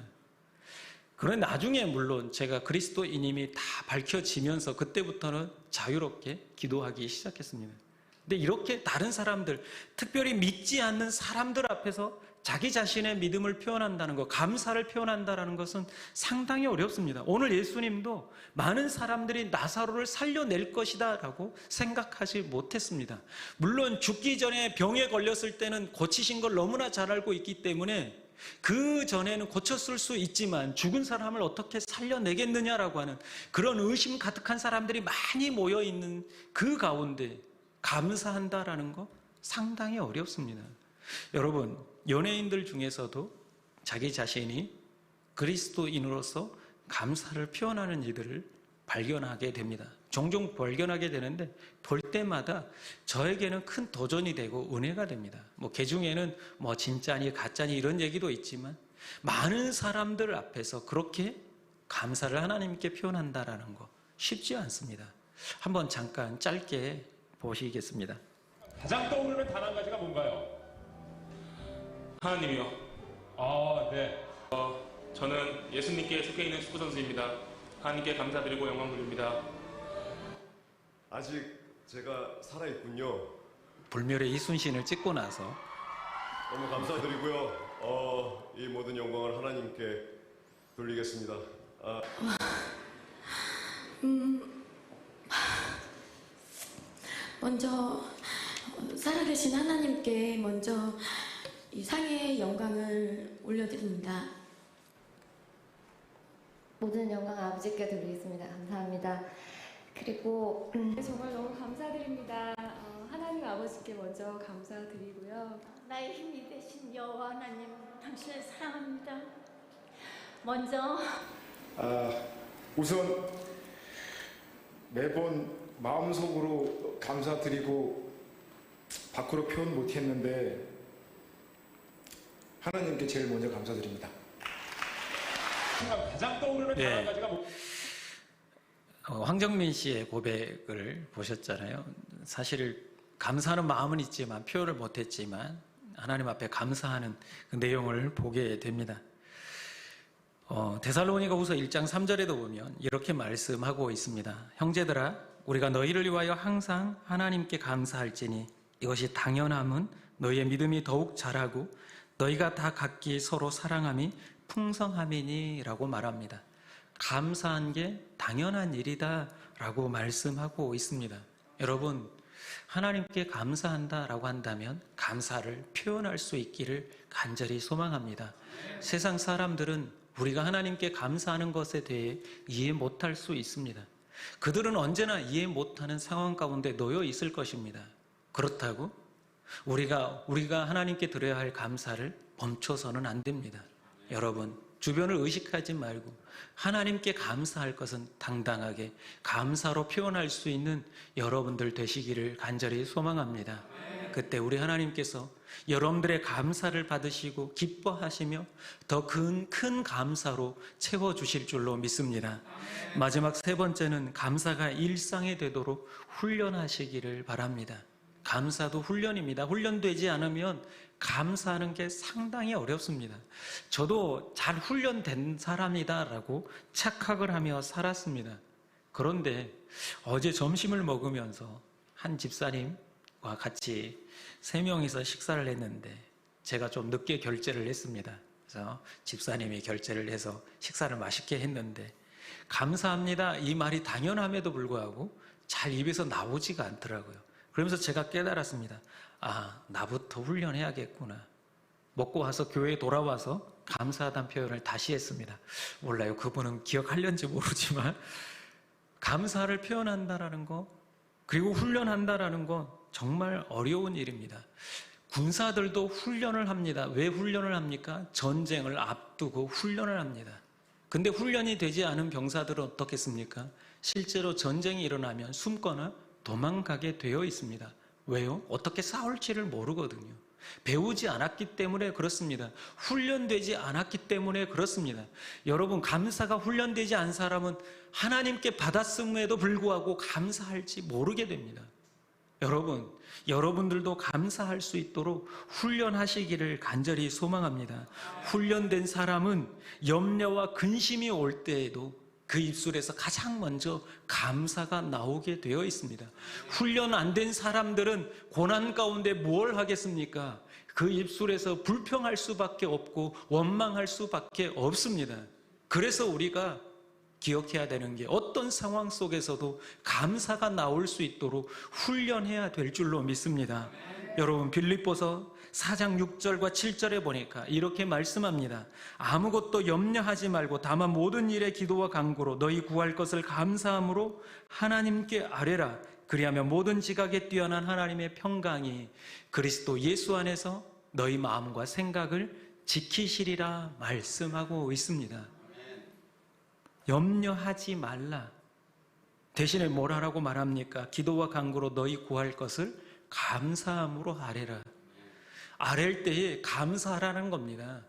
그런데 나중에 물론 제가 그리스도인임이 다 밝혀지면서 그때부터는 자유롭게 기도하기 시작했습니다. 근데 이렇게 다른 사람들, 특별히 믿지 않는 사람들 앞에서 자기 자신의 믿음을 표현한다는 것, 감사를 표현한다는 것은 상당히 어렵습니다. 오늘 예수님도 많은 사람들이 나사로를 살려낼 것이다 라고 생각하지 못했습니다. 물론 죽기 전에 병에 걸렸을 때는 고치신 걸 너무나 잘 알고 있기 때문에 그 전에는 고쳤을 수 있지만 죽은 사람을 어떻게 살려내겠느냐라고 하는 그런 의심 가득한 사람들이 많이 모여있는 그 가운데 감사한다라는 거 상당히 어렵습니다. 여러분, 연예인들 중에서도 자기 자신이 그리스도인으로서 감사를 표현하는 이들을 발견하게 됩니다. 종종 발견하게 되는데 볼 때마다 저에게는 큰 도전이 되고 은혜가 됩니다. 그 중에는 진짜니 가짜니 이런 얘기도 있지만 많은 사람들 앞에서 그렇게 감사를 하나님께 표현한다라는 거 쉽지 않습니다. 한번 잠깐 짧게 보시겠습니다. 가장 떠오르는 단 한 가지가 뭔가요? 하나님이요. 네. 저는 예수님께 속해 있는 축구 선수입니다. 하나님께 감사드리고 영광 돌립니다. 아직 제가 살아있군요. 불멸의 이순신을 찍고 나서 너무 감사드리고요. 이 모든 영광을 하나님께 돌리겠습니다. 먼저 살아계신 하나님께 먼저 이 상의 영광을 올려드립니다. 모든 영광 아버지께 드리겠습니다. 감사합니다. 그리고 정말 너무 감사드립니다. 하나님 아버지께 먼저 감사드리고요. 나의 힘이 되신 여호와 하나님, 당신을 사랑합니다. 먼저 우선 매번 마음속으로 감사드리고 밖으로 표현 못했는데 하나님께 제일 먼저 감사드립니다. 가장 떠오르는 단 한 가지가 황정민 씨의 고백을 보셨잖아요. 사실 감사하는 마음은 있지만 표현을 못했지만 하나님 앞에 감사하는 그 내용을 보게 됩니다. 데살로니가후서 1장 3절에도 보면 이렇게 말씀하고 있습니다. 형제들아, 우리가 너희를 위하여 항상 하나님께 감사할지니 이것이 당연함은 너희의 믿음이 더욱 자라고 너희가 다 각기 서로 사랑함이 풍성함이니라고 말합니다. 감사한 게 당연한 일이다라고 말씀하고 있습니다. 여러분, 하나님께 감사한다라고 한다면 감사를 표현할 수 있기를 간절히 소망합니다. 세상 사람들은 우리가 하나님께 감사하는 것에 대해 이해 못할 수 있습니다. 그들은 언제나 이해 못하는 상황 가운데 놓여 있을 것입니다. 그렇다고 우리가 하나님께 드려야 할 감사를 멈춰서는 안 됩니다. 여러분, 주변을 의식하지 말고 하나님께 감사할 것은 당당하게 감사로 표현할 수 있는 여러분들 되시기를 간절히 소망합니다. 그때 우리 하나님께서 여러분들의 감사를 받으시고 기뻐하시며 더 큰 감사로 채워주실 줄로 믿습니다. 마지막 세 번째는 감사가 일상이 되도록 훈련하시기를 바랍니다. 감사도 훈련입니다. 훈련되지 않으면 감사하는 게 상당히 어렵습니다. 저도 잘 훈련된 사람이다라고 착각을 하며 살았습니다. 그런데 어제 점심을 먹으면서 한 집사님과 같이 3명이서 식사를 했는데 제가 좀 늦게 결제를 했습니다. 그래서 집사님이 결제를 해서 식사를 맛있게 했는데 감사합니다 이 말이 당연함에도 불구하고 잘 입에서 나오지가 않더라고요. 그러면서 제가 깨달았습니다. 아, 나부터 훈련해야겠구나. 먹고 와서 교회에 돌아와서 감사하다는 표현을 다시 했습니다. 몰라요. 그분은 기억하려는지 모르지만 감사를 표현한다라는 거 그리고 훈련한다라는 건 정말 어려운 일입니다. 군사들도 훈련을 합니다. 왜 훈련을 합니까? 전쟁을 앞두고 훈련을 합니다. 근데 훈련이 되지 않은 병사들은 어떻겠습니까? 실제로 전쟁이 일어나면 숨거나 도망가게 되어 있습니다. 왜요? 어떻게 싸울지를 모르거든요. 배우지 않았기 때문에 그렇습니다. 훈련되지 않았기 때문에 그렇습니다. 여러분, 감사가 훈련되지 않은 사람은 하나님께 받았음에도 불구하고 감사할지 모르게 됩니다. 여러분, 여러분들도 감사할 수 있도록 훈련하시기를 간절히 소망합니다. 훈련된 사람은 염려와 근심이 올 때에도 그 입술에서 가장 먼저 감사가 나오게 되어 있습니다. 훈련 안 된 사람들은 고난 가운데 뭘 하겠습니까? 그 입술에서 불평할 수밖에 없고 원망할 수밖에 없습니다. 그래서 우리가 기억해야 되는 게 어떤 상황 속에서도 감사가 나올 수 있도록 훈련해야 될 줄로 믿습니다. 여러분, 빌립보서 4장 6절과 7절에 보니까 이렇게 말씀합니다. 아무것도 염려하지 말고 다만 모든 일에 기도와 간구로 너희 구할 것을 감사함으로 하나님께 아뢰라. 그리하면 모든 지각에 뛰어난 하나님의 평강이 그리스도 예수 안에서 너희 마음과 생각을 지키시리라 말씀하고 있습니다. 염려하지 말라. 대신에 뭘 하라고 말합니까? 기도와 간구로 너희 구할 것을 감사함으로 아뢰라. 아랠 때에 감사하라는 겁니다.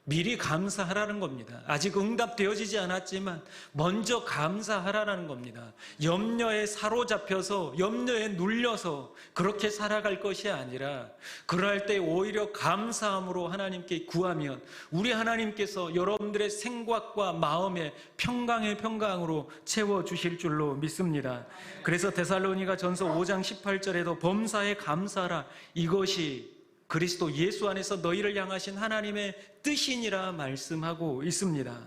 미리 감사하라는 겁니다. 아직 응답되어지지 않았지만 먼저 감사하라는 겁니다. 염려에 사로잡혀서 염려에 눌려서 그렇게 살아갈 것이 아니라 그럴 때 오히려 감사함으로 하나님께 구하면 우리 하나님께서 여러분들의 생각과 마음의 평강의 평강으로 채워주실 줄로 믿습니다. 그래서 데살로니가 전서 5장 18절에도 범사에 감사하라. 이것이 그리스도 예수 안에서 너희를 향하신 하나님의 뜻이니라 말씀하고 있습니다.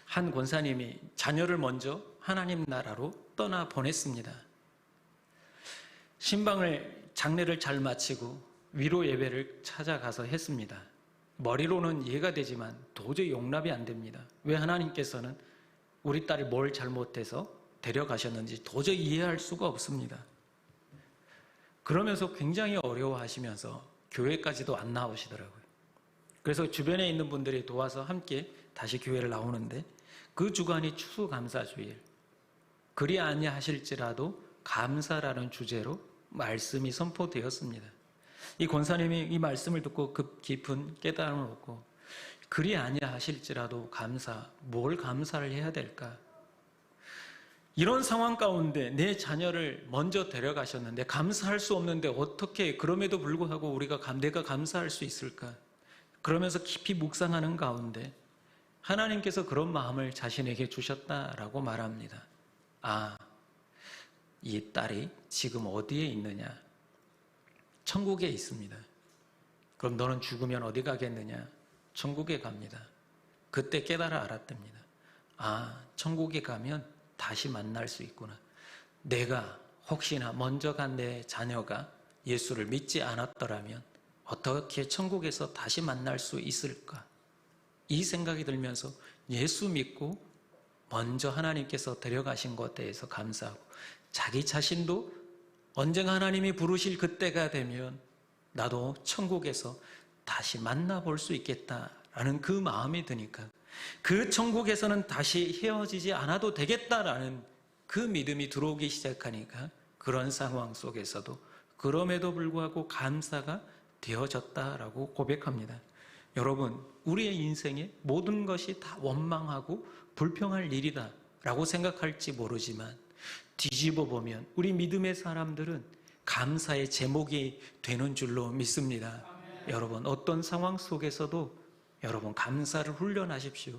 한 권사님이 자녀를 먼저 하나님 나라로 떠나 보냈습니다. 신방을 장례를 잘 마치고 위로 예배를 찾아가서 했습니다. 머리로는 이해가 되지만 도저히 용납이 안 됩니다. 왜 하나님께서는 우리 딸이 뭘 잘못해서 데려가셨는지 도저히 이해할 수가 없습니다. 그러면서 굉장히 어려워하시면서 교회까지도 안 나오시더라고요. 그래서 주변에 있는 분들이 도와서 함께 다시 교회를 나오는데 그 주간이 추수감사주일, 그리 아니하실지라도 감사라는 주제로 말씀이 선포되었습니다. 이 권사님이 이 말씀을 듣고 급 깊은 깨달음을 얻고 그리 아니하실지라도 감사, 뭘 감사를 해야 될까? 이런 상황 가운데 내 자녀를 먼저 데려가셨는데 감사할 수 없는데 어떻게 그럼에도 불구하고 내가 감사할 수 있을까? 그러면서 깊이 묵상하는 가운데 하나님께서 그런 마음을 자신에게 주셨다라고 말합니다. 아, 이 딸이 지금 어디에 있느냐? 천국에 있습니다. 그럼 너는 죽으면 어디 가겠느냐? 천국에 갑니다. 그때 깨달아 알았답니다. 아, 천국에 가면 다시 만날 수 있구나. 내가 혹시나 먼저 간 내 자녀가 예수를 믿지 않았더라면 어떻게 천국에서 다시 만날 수 있을까? 이 생각이 들면서 예수 믿고 먼저 하나님께서 데려가신 것에 대해서 감사하고, 자기 자신도 언젠가 하나님이 부르실 그때가 되면 나도 천국에서 다시 만나볼 수 있겠다라는 그 마음이 드니까, 그 천국에서는 다시 헤어지지 않아도 되겠다라는 그 믿음이 들어오기 시작하니까, 그런 상황 속에서도 그럼에도 불구하고 감사가 되어졌다라고 고백합니다. 여러분, 우리의 인생에 모든 것이 다 원망하고 불평할 일이다 라고 생각할지 모르지만, 뒤집어 보면 우리 믿음의 사람들은 감사의 제목이 되는 줄로 믿습니다. 여러분, 어떤 상황 속에서도 여러분 감사를 훈련하십시오.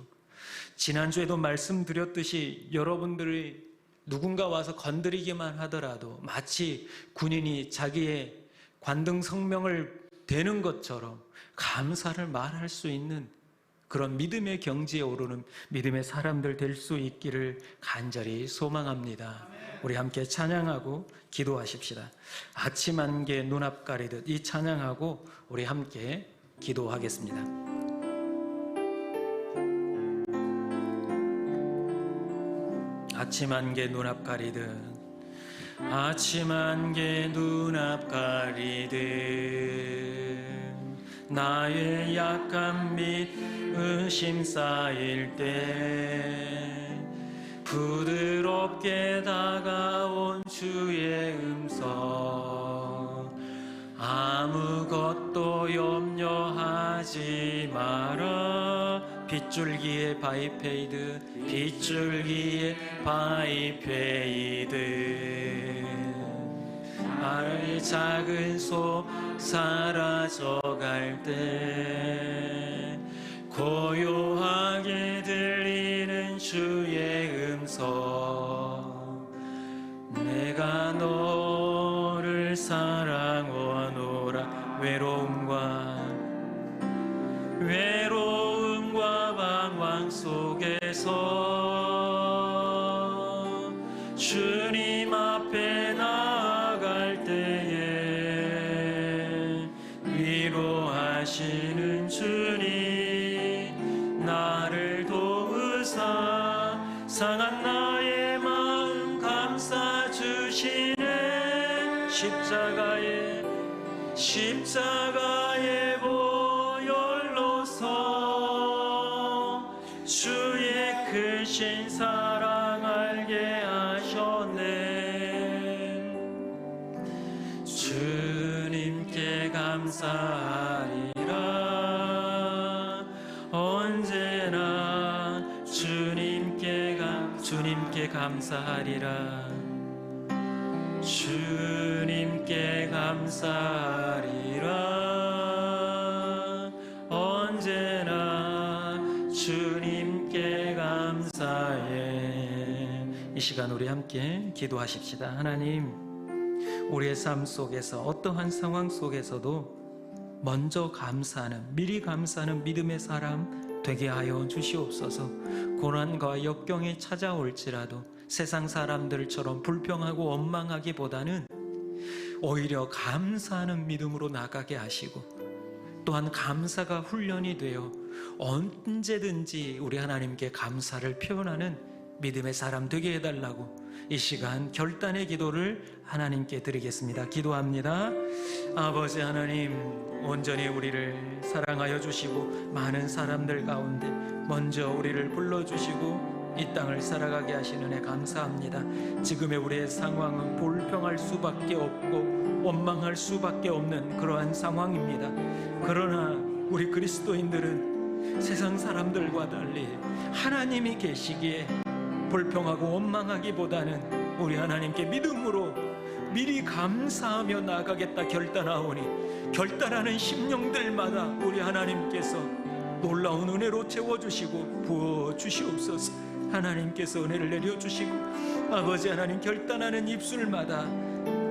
지난주에도 말씀드렸듯이 여러분들이 누군가 와서 건드리기만 하더라도 마치 군인이 자기의 관등 성명을 대는 것처럼 감사를 말할 수 있는 그런 믿음의 경지에 오르는 믿음의 사람들 될 수 있기를 간절히 소망합니다. 우리 함께 찬양하고 기도하십시다. 아침 안개 눈앞 가리듯 이 찬양하고 우리 함께 기도하겠습니다. 아침 안개 눈앞 가리듯, 아침 안개 눈앞 가리듯, 나의 약함 및 의심 쌓일 때 부드럽게 다가온 주의 음성, 아무것도 염려하지 마라. 빗줄기에 바이페이드, 빗줄기에 바이페이드, 나의 작은 소 사라져갈 때 고요하게 들리는 주의 음성, 내가 너를 사랑하노라. 외로움과 방황 속에서 주님 앞에 나아갈 때에 위로하시는 주님, 나를 도우사 상한 나의 마음 감싸 주시네. 십자가의 보혈로서 주의 크신 사랑 알게 하셨네. 주님께 감사하리라. 언제나 주님께 감사하리라. 주님께 감사하리라. 언제나 주님께 감사해. 이 시간 우리 함께 기도하십시다. 하나님, 우리의 삶 속에서 어떠한 상황 속에서도 먼저 감사하는, 미리 감사하는 믿음의 사람 되게 하여 주시옵소서. 고난과 역경이 찾아올지라도 세상 사람들처럼 불평하고 원망하기보다는 오히려 감사하는 믿음으로 나가게 하시고, 또한 감사가 훈련이 되어 언제든지 우리 하나님께 감사를 표현하는 믿음의 사람 되게 해달라고 이 시간 결단의 기도를 하나님께 드리겠습니다. 기도합니다. 아버지 하나님, 온전히 우리를 사랑하여 주시고 많은 사람들 가운데 먼저 우리를 불러주시고 이 땅을 살아가게 하시는 은혜 감사합니다. 지금의 우리의 상황은 불평할 수밖에 없고 원망할 수밖에 없는 그러한 상황입니다. 그러나 우리 그리스도인들은 세상 사람들과 달리 하나님이 계시기에 불평하고 원망하기보다는 우리 하나님께 믿음으로 미리 감사하며 나가겠다 결단하오니, 결단하는 심령들마다 우리 하나님께서 놀라운 은혜로 채워주시고 부어주시옵소서. 하나님께서 은혜를 내려주시고 아버지 하나님, 결단하는 입술마다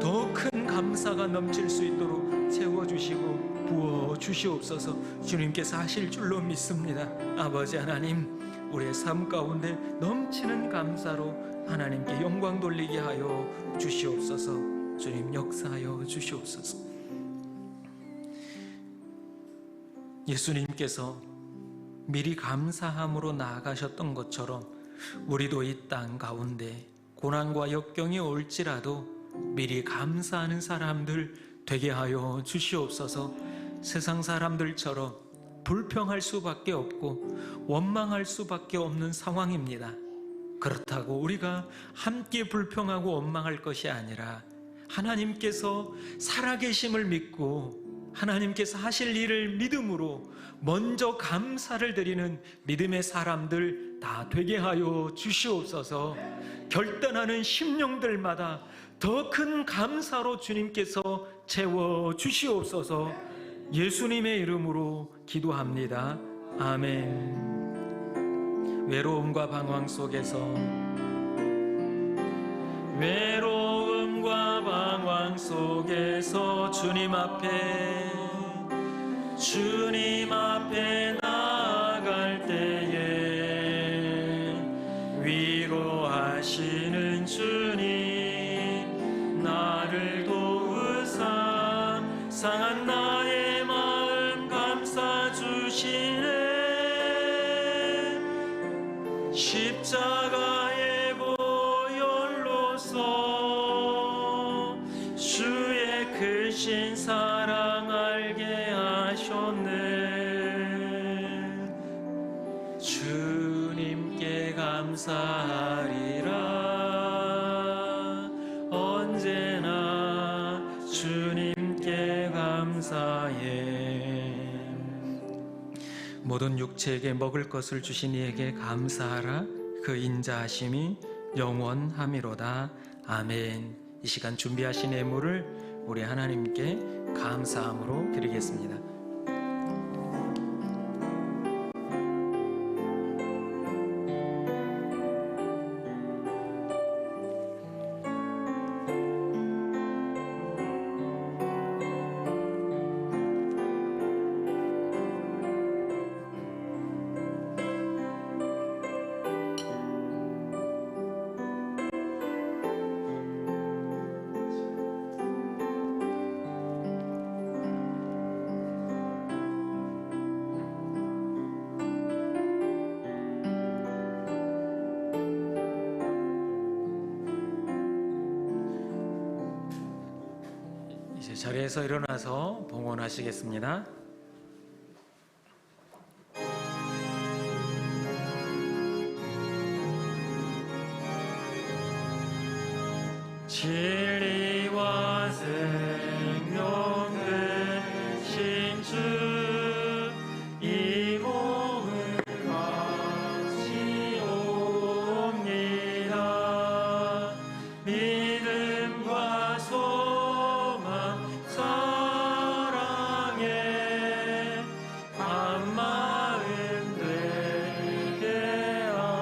더 큰 감사가 넘칠 수 있도록 채워주시고 부어 주시옵소서. 주님께서 하실 줄로 믿습니다. 아버지 하나님, 우리의 삶 가운데 넘치는 감사로 하나님께 영광 돌리게 하여 주시옵소서. 주님 역사하여 주시옵소서. 예수님께서 미리 감사함으로 나아가셨던 것처럼 우리도 이 땅 가운데 고난과 역경이 올지라도 미리 감사하는 사람들 되게 하여 주시옵소서. 세상 사람들처럼 불평할 수밖에 없고 원망할 수밖에 없는 상황입니다. 그렇다고 우리가 함께 불평하고 원망할 것이 아니라 하나님께서 살아계심을 믿고 하나님께서 하실 일을 믿음으로 먼저 감사를 드리는 믿음의 사람들 다 되게 하여 주시옵소서. 결단하는 심령들마다 더 큰 감사로 주님께서 채워 주시옵소서. 예수님의 이름으로 기도합니다. 아멘. 외로움과 방황 속에서 주님 앞에 나아갈 때에 위로하시는 주님, 나를 도우사 상한 나의 마음 감싸 주시네. 십자가의 보혈로서 주의 크신 사랑 알게 하셨네. 주님께 감사하리라. 언제나 주님께 감사해. 모든 육체에게 먹을 것을 주신 이에게 감사하라. 그 인자하심이 영원함이로다. 아멘. 이 시간 준비하신 예물을 우리 하나님께 감사함으로 드리겠습니다. 자리에서 일어나서 봉헌하시겠습니다. 진리와 생명 되신 주, 이 몸을 바치옵니다. 믿음과 소망 사랑에 한마음 되게 하소서.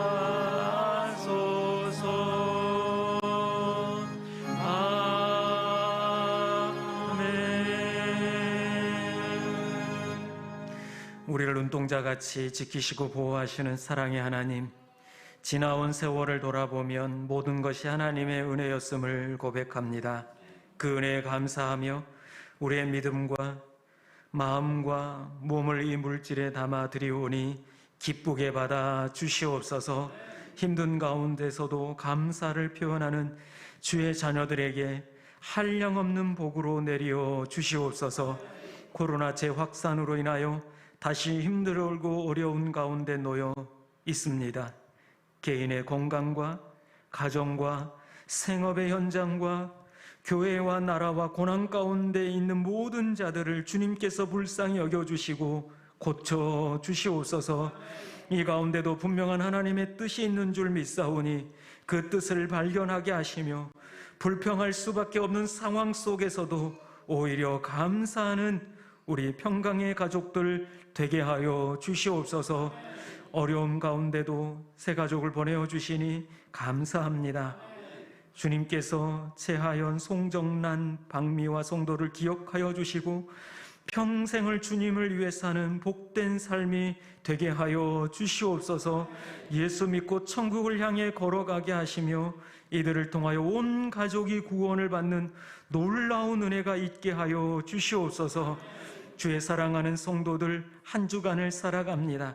우리를 눈동자같이 지키시고 보호하시는 사랑의 하나님, 지나온 세월을 돌아보면 모든 것이 하나님의 은혜였음을 고백합니다. 그 은혜에 감사하며 우리의 믿음과 마음과 몸을 이 물질에 담아 드리오니 기쁘게 받아 주시옵소서. 힘든 가운데서도 감사를 표현하는 주의 자녀들에게 한량없는 복으로 내려 주시옵소서. 코로나 재확산으로 인하여 다시 힘들고 어려운 가운데 놓여 있습니다. 개인의 건강과 가정과 생업의 현장과 교회와 나라와 고난 가운데 있는 모든 자들을 주님께서 불쌍히 여겨주시고 고쳐주시옵소서. 이 가운데도 분명한 하나님의 뜻이 있는 줄 믿사오니 그 뜻을 발견하게 하시며 불평할 수밖에 없는 상황 속에서도 오히려 감사하는 우리 평강의 가족들 되게 하여 주시옵소서. 어려움 가운데도 새 가족을 보내어 주시니 감사합니다. 주님께서 최하연, 송정란, 박미화 성도를 기억하여 주시고 평생을 주님을 위해 사는 복된 삶이 되게 하여 주시옵소서. 예수 믿고 천국을 향해 걸어가게 하시며 이들을 통하여 온 가족이 구원을 받는 놀라운 은혜가 있게 하여 주시옵소서. 주의 사랑하는 성도들 한 주간을 살아갑니다.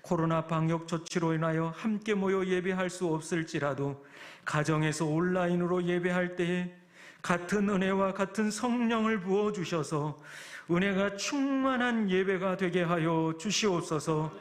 코로나 방역 조치로 인하여 함께 모여 예배할 수 없을지라도 가정에서 온라인으로 예배할 때에 같은 은혜와 같은 성령을 부어주셔서 은혜가 충만한 예배가 되게 하여 주시옵소서.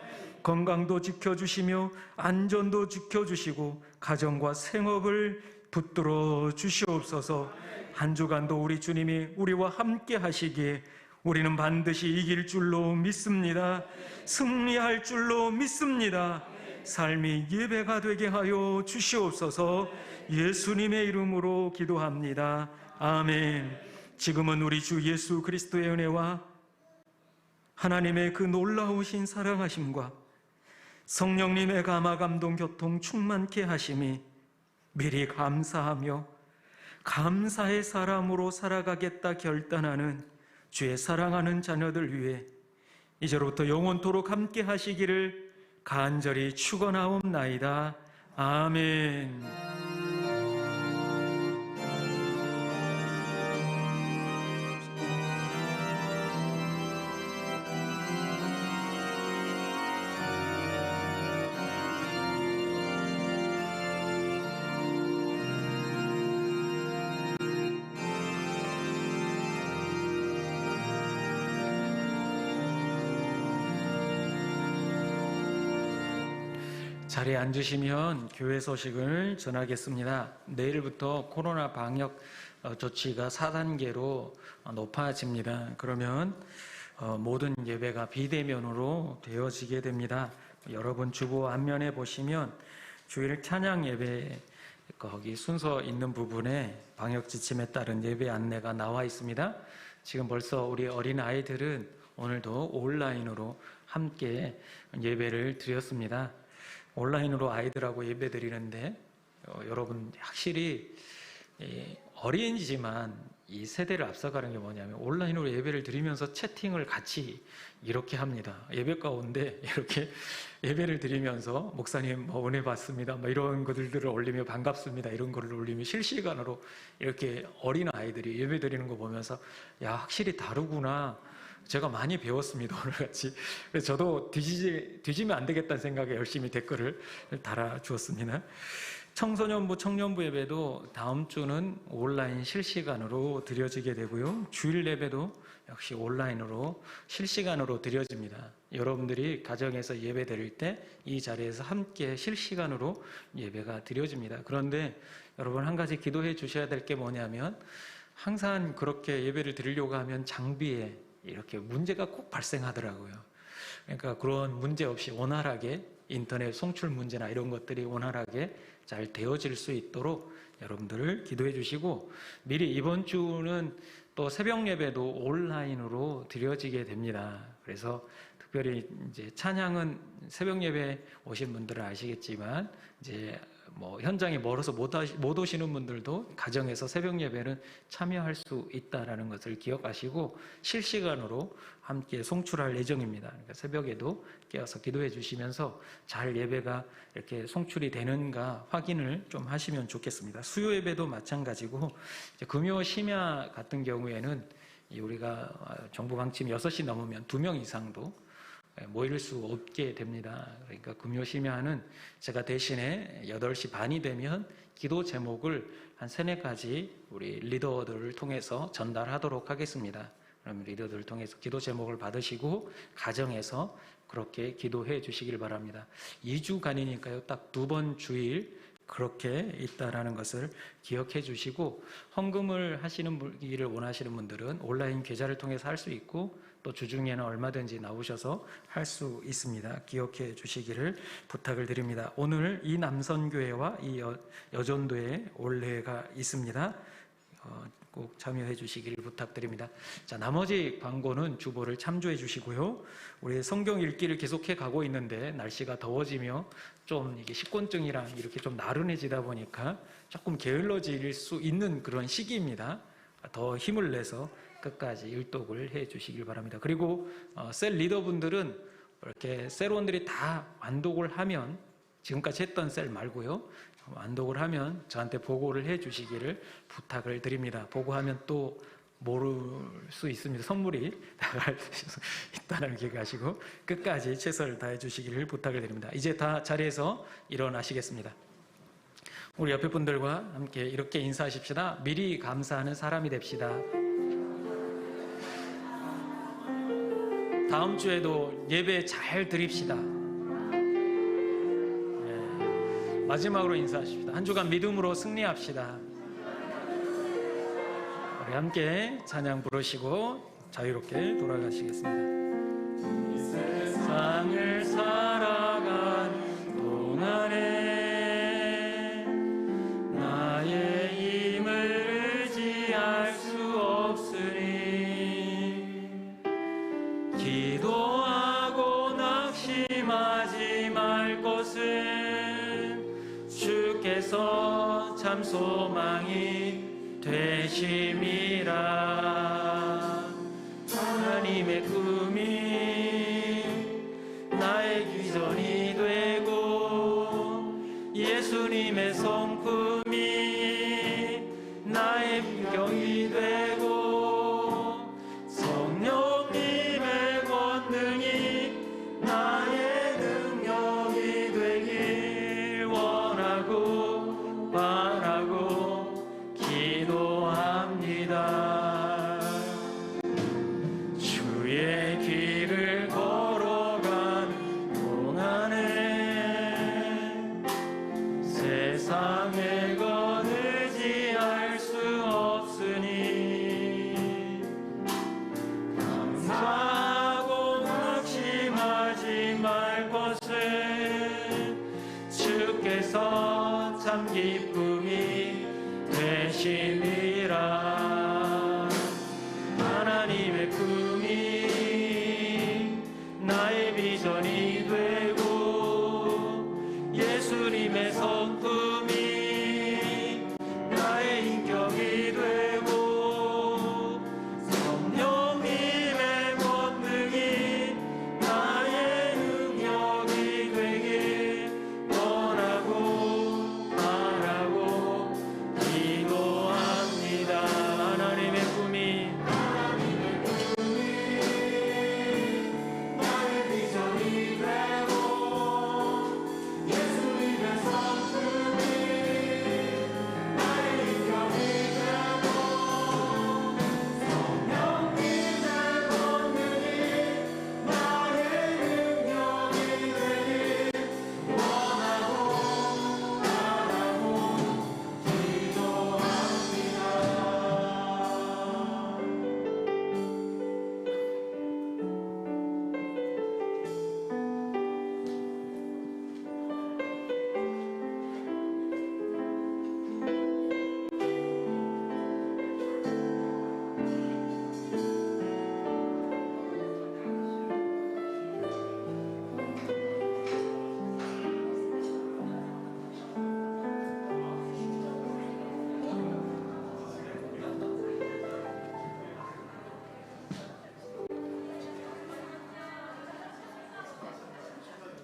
건강도 지켜주시며 안전도 지켜주시고 가정과 생업을 붙들어 주시옵소서. 한 주간도 우리 주님이 우리와 함께 하시기에 우리는 반드시 이길 줄로 믿습니다. 승리할 줄로 믿습니다. 삶이 예배가 되게 하여 주시옵소서. 예수님의 이름으로 기도합니다. 아멘. 지금은 우리 주 예수 그리스도의 은혜와 하나님의 그 놀라우신 사랑하심과 성령님의 감화 감동 교통 충만케 하심이 미리 감사하며 감사의 사람으로 살아가겠다 결단하는 주의 사랑하는 자녀들 위해 이제로부터 영원토록 함께 하시기를 간절히 축원하옵나이다. 아멘. 자리에 앉으시면 교회 소식을 전하겠습니다. 내일부터 코로나 방역 조치가 4단계로 높아집니다. 그러면 모든 예배가 비대면으로 되어지게 됩니다. 여러분 주보 앞면에 보시면 주일 찬양 예배 거기 순서 있는 부분에 방역 지침에 따른 예배 안내가 나와 있습니다. 지금 벌써 우리 어린 아이들은 오늘도 온라인으로 함께 예배를 드렸습니다. 온라인으로 아이들하고 예배 드리는데 여러분 확실히 어린이지만 이 세대를 앞서가는 게 뭐냐면 온라인으로 예배를 드리면서 채팅을 같이 이렇게 합니다. 예배 가운데 이렇게 예배를 드리면서 목사님 은혜 받습니다. 이런 것들을 올리며 반갑습니다. 이런 거를 올리며 실시간으로 이렇게 어린 아이들이 예배 드리는 거 보면서 야 확실히 다르구나. 제가 많이 배웠습니다. 오늘같이. 그래서 저도 뒤지면 안 되겠다는 생각에 열심히 댓글을 달아주었습니다. 청소년부, 청년부 예배도 다음 주는 온라인 실시간으로 드려지게 되고요. 주일 예배도 역시 온라인으로 실시간으로 드려집니다. 여러분들이 가정에서 예배 드릴 때 이 자리에서 함께 실시간으로 예배가 드려집니다. 그런데 여러분 한 가지 기도해 주셔야 될 게 뭐냐면 항상 그렇게 예배를 드리려고 하면 장비에 이렇게 문제가 꼭 발생하더라고요. 그러니까 그런 문제 없이 원활하게 인터넷 송출 문제나 이런 것들이 원활하게 잘 되어질 수 있도록 여러분들을 기도해 주시고 미리 이번 주는 또 새벽 예배도 온라인으로 드려지게 됩니다. 그래서 특별히 이제 찬양은 새벽 예배 오신 분들은 아시겠지만 이제 현장에 멀어서 못 오시는 분들도 가정에서 새벽 예배는 참여할 수 있다라는 것을 기억하시고 실시간으로 함께 송출할 예정입니다. 그러니까 새벽에도 깨어서 기도해 주시면서 잘 예배가 이렇게 송출이 되는가 확인을 좀 하시면 좋겠습니다. 수요 예배도 마찬가지고 이제 금요 심야 같은 경우에는 우리가 정부 방침 6시 넘으면 2명 이상도 모일 수 없게 됩니다. 그러니까 금요 심야는 제가 대신에 8시 반이 되면 기도 제목을 한 3-4가지 우리 리더들을 통해서 전달하도록 하겠습니다. 그럼 리더들을 통해서 기도 제목을 받으시고 가정에서 그렇게 기도해 주시길 바랍니다. 2주간이니까요. 딱 2번 주일 그렇게 있다라는 것을 기억해 주시고 헌금을 하시기를 원하시는 분들은 온라인 계좌를 통해서 할 수 있고 또 주중에는 얼마든지 나오셔서 할 수 있습니다. 기억해 주시기를 부탁을 드립니다. 오늘 이 남선교회와 이 여전도에 올레가 있습니다. 꼭 참여해 주시기를 부탁드립니다. 자, 나머지 광고는 주보를 참조해 주시고요. 우리 성경 읽기를 계속해 가고 있는데 날씨가 더워지며 좀 이게 식곤증이랑 이렇게 좀 나른해지다 보니까 조금 게을러질 수 있는 그런 시기입니다. 더 힘을 내서 끝까지 일독을 해 주시길 바랍니다. 그리고 셀 리더분들은 이렇게 셀원들이 다 완독을 하면, 지금까지 했던 셀 말고요, 완독을 하면 저한테 보고를 해 주시기를 부탁을 드립니다. 보고하면 또 모를 수 있습니다. 선물이 나갈 수 있다는 기억하시고 끝까지 최선을 다해 주시기를 부탁을 드립니다. 이제 다 자리에서 일어나시겠습니다. 우리 옆에 분들과 함께 이렇게 인사하십시다. 미리 감사하는 사람이 됩시다. 다음 주에도 예배 잘 드립시다. 마지막으로 인사하십시다. 한 주간 믿음으로 승리합시다. 우리 함께 찬양 부르시고 자유롭게 돌아가시겠습니다. 이 세상을 살아가는 동안에 나의 힘을 의지할 수 없으니 기도하고 낙심하지 말 것은 주께서 참 소망이 되심이라. 하나님의 꿈이 나의 비전이 되고 예수님의 성품이 나의 비경이 되고 성령님의 권능이 나의 능력이 되길 원하고 바라고 기도합니다. 주의 길을 걸어가는 동안에 세상의 것 의지할 수 없으니 감사하고 낙심하지 말 것은 주께서 참 기쁨이 되심이라. 하나님의 꿈이 나의 비전이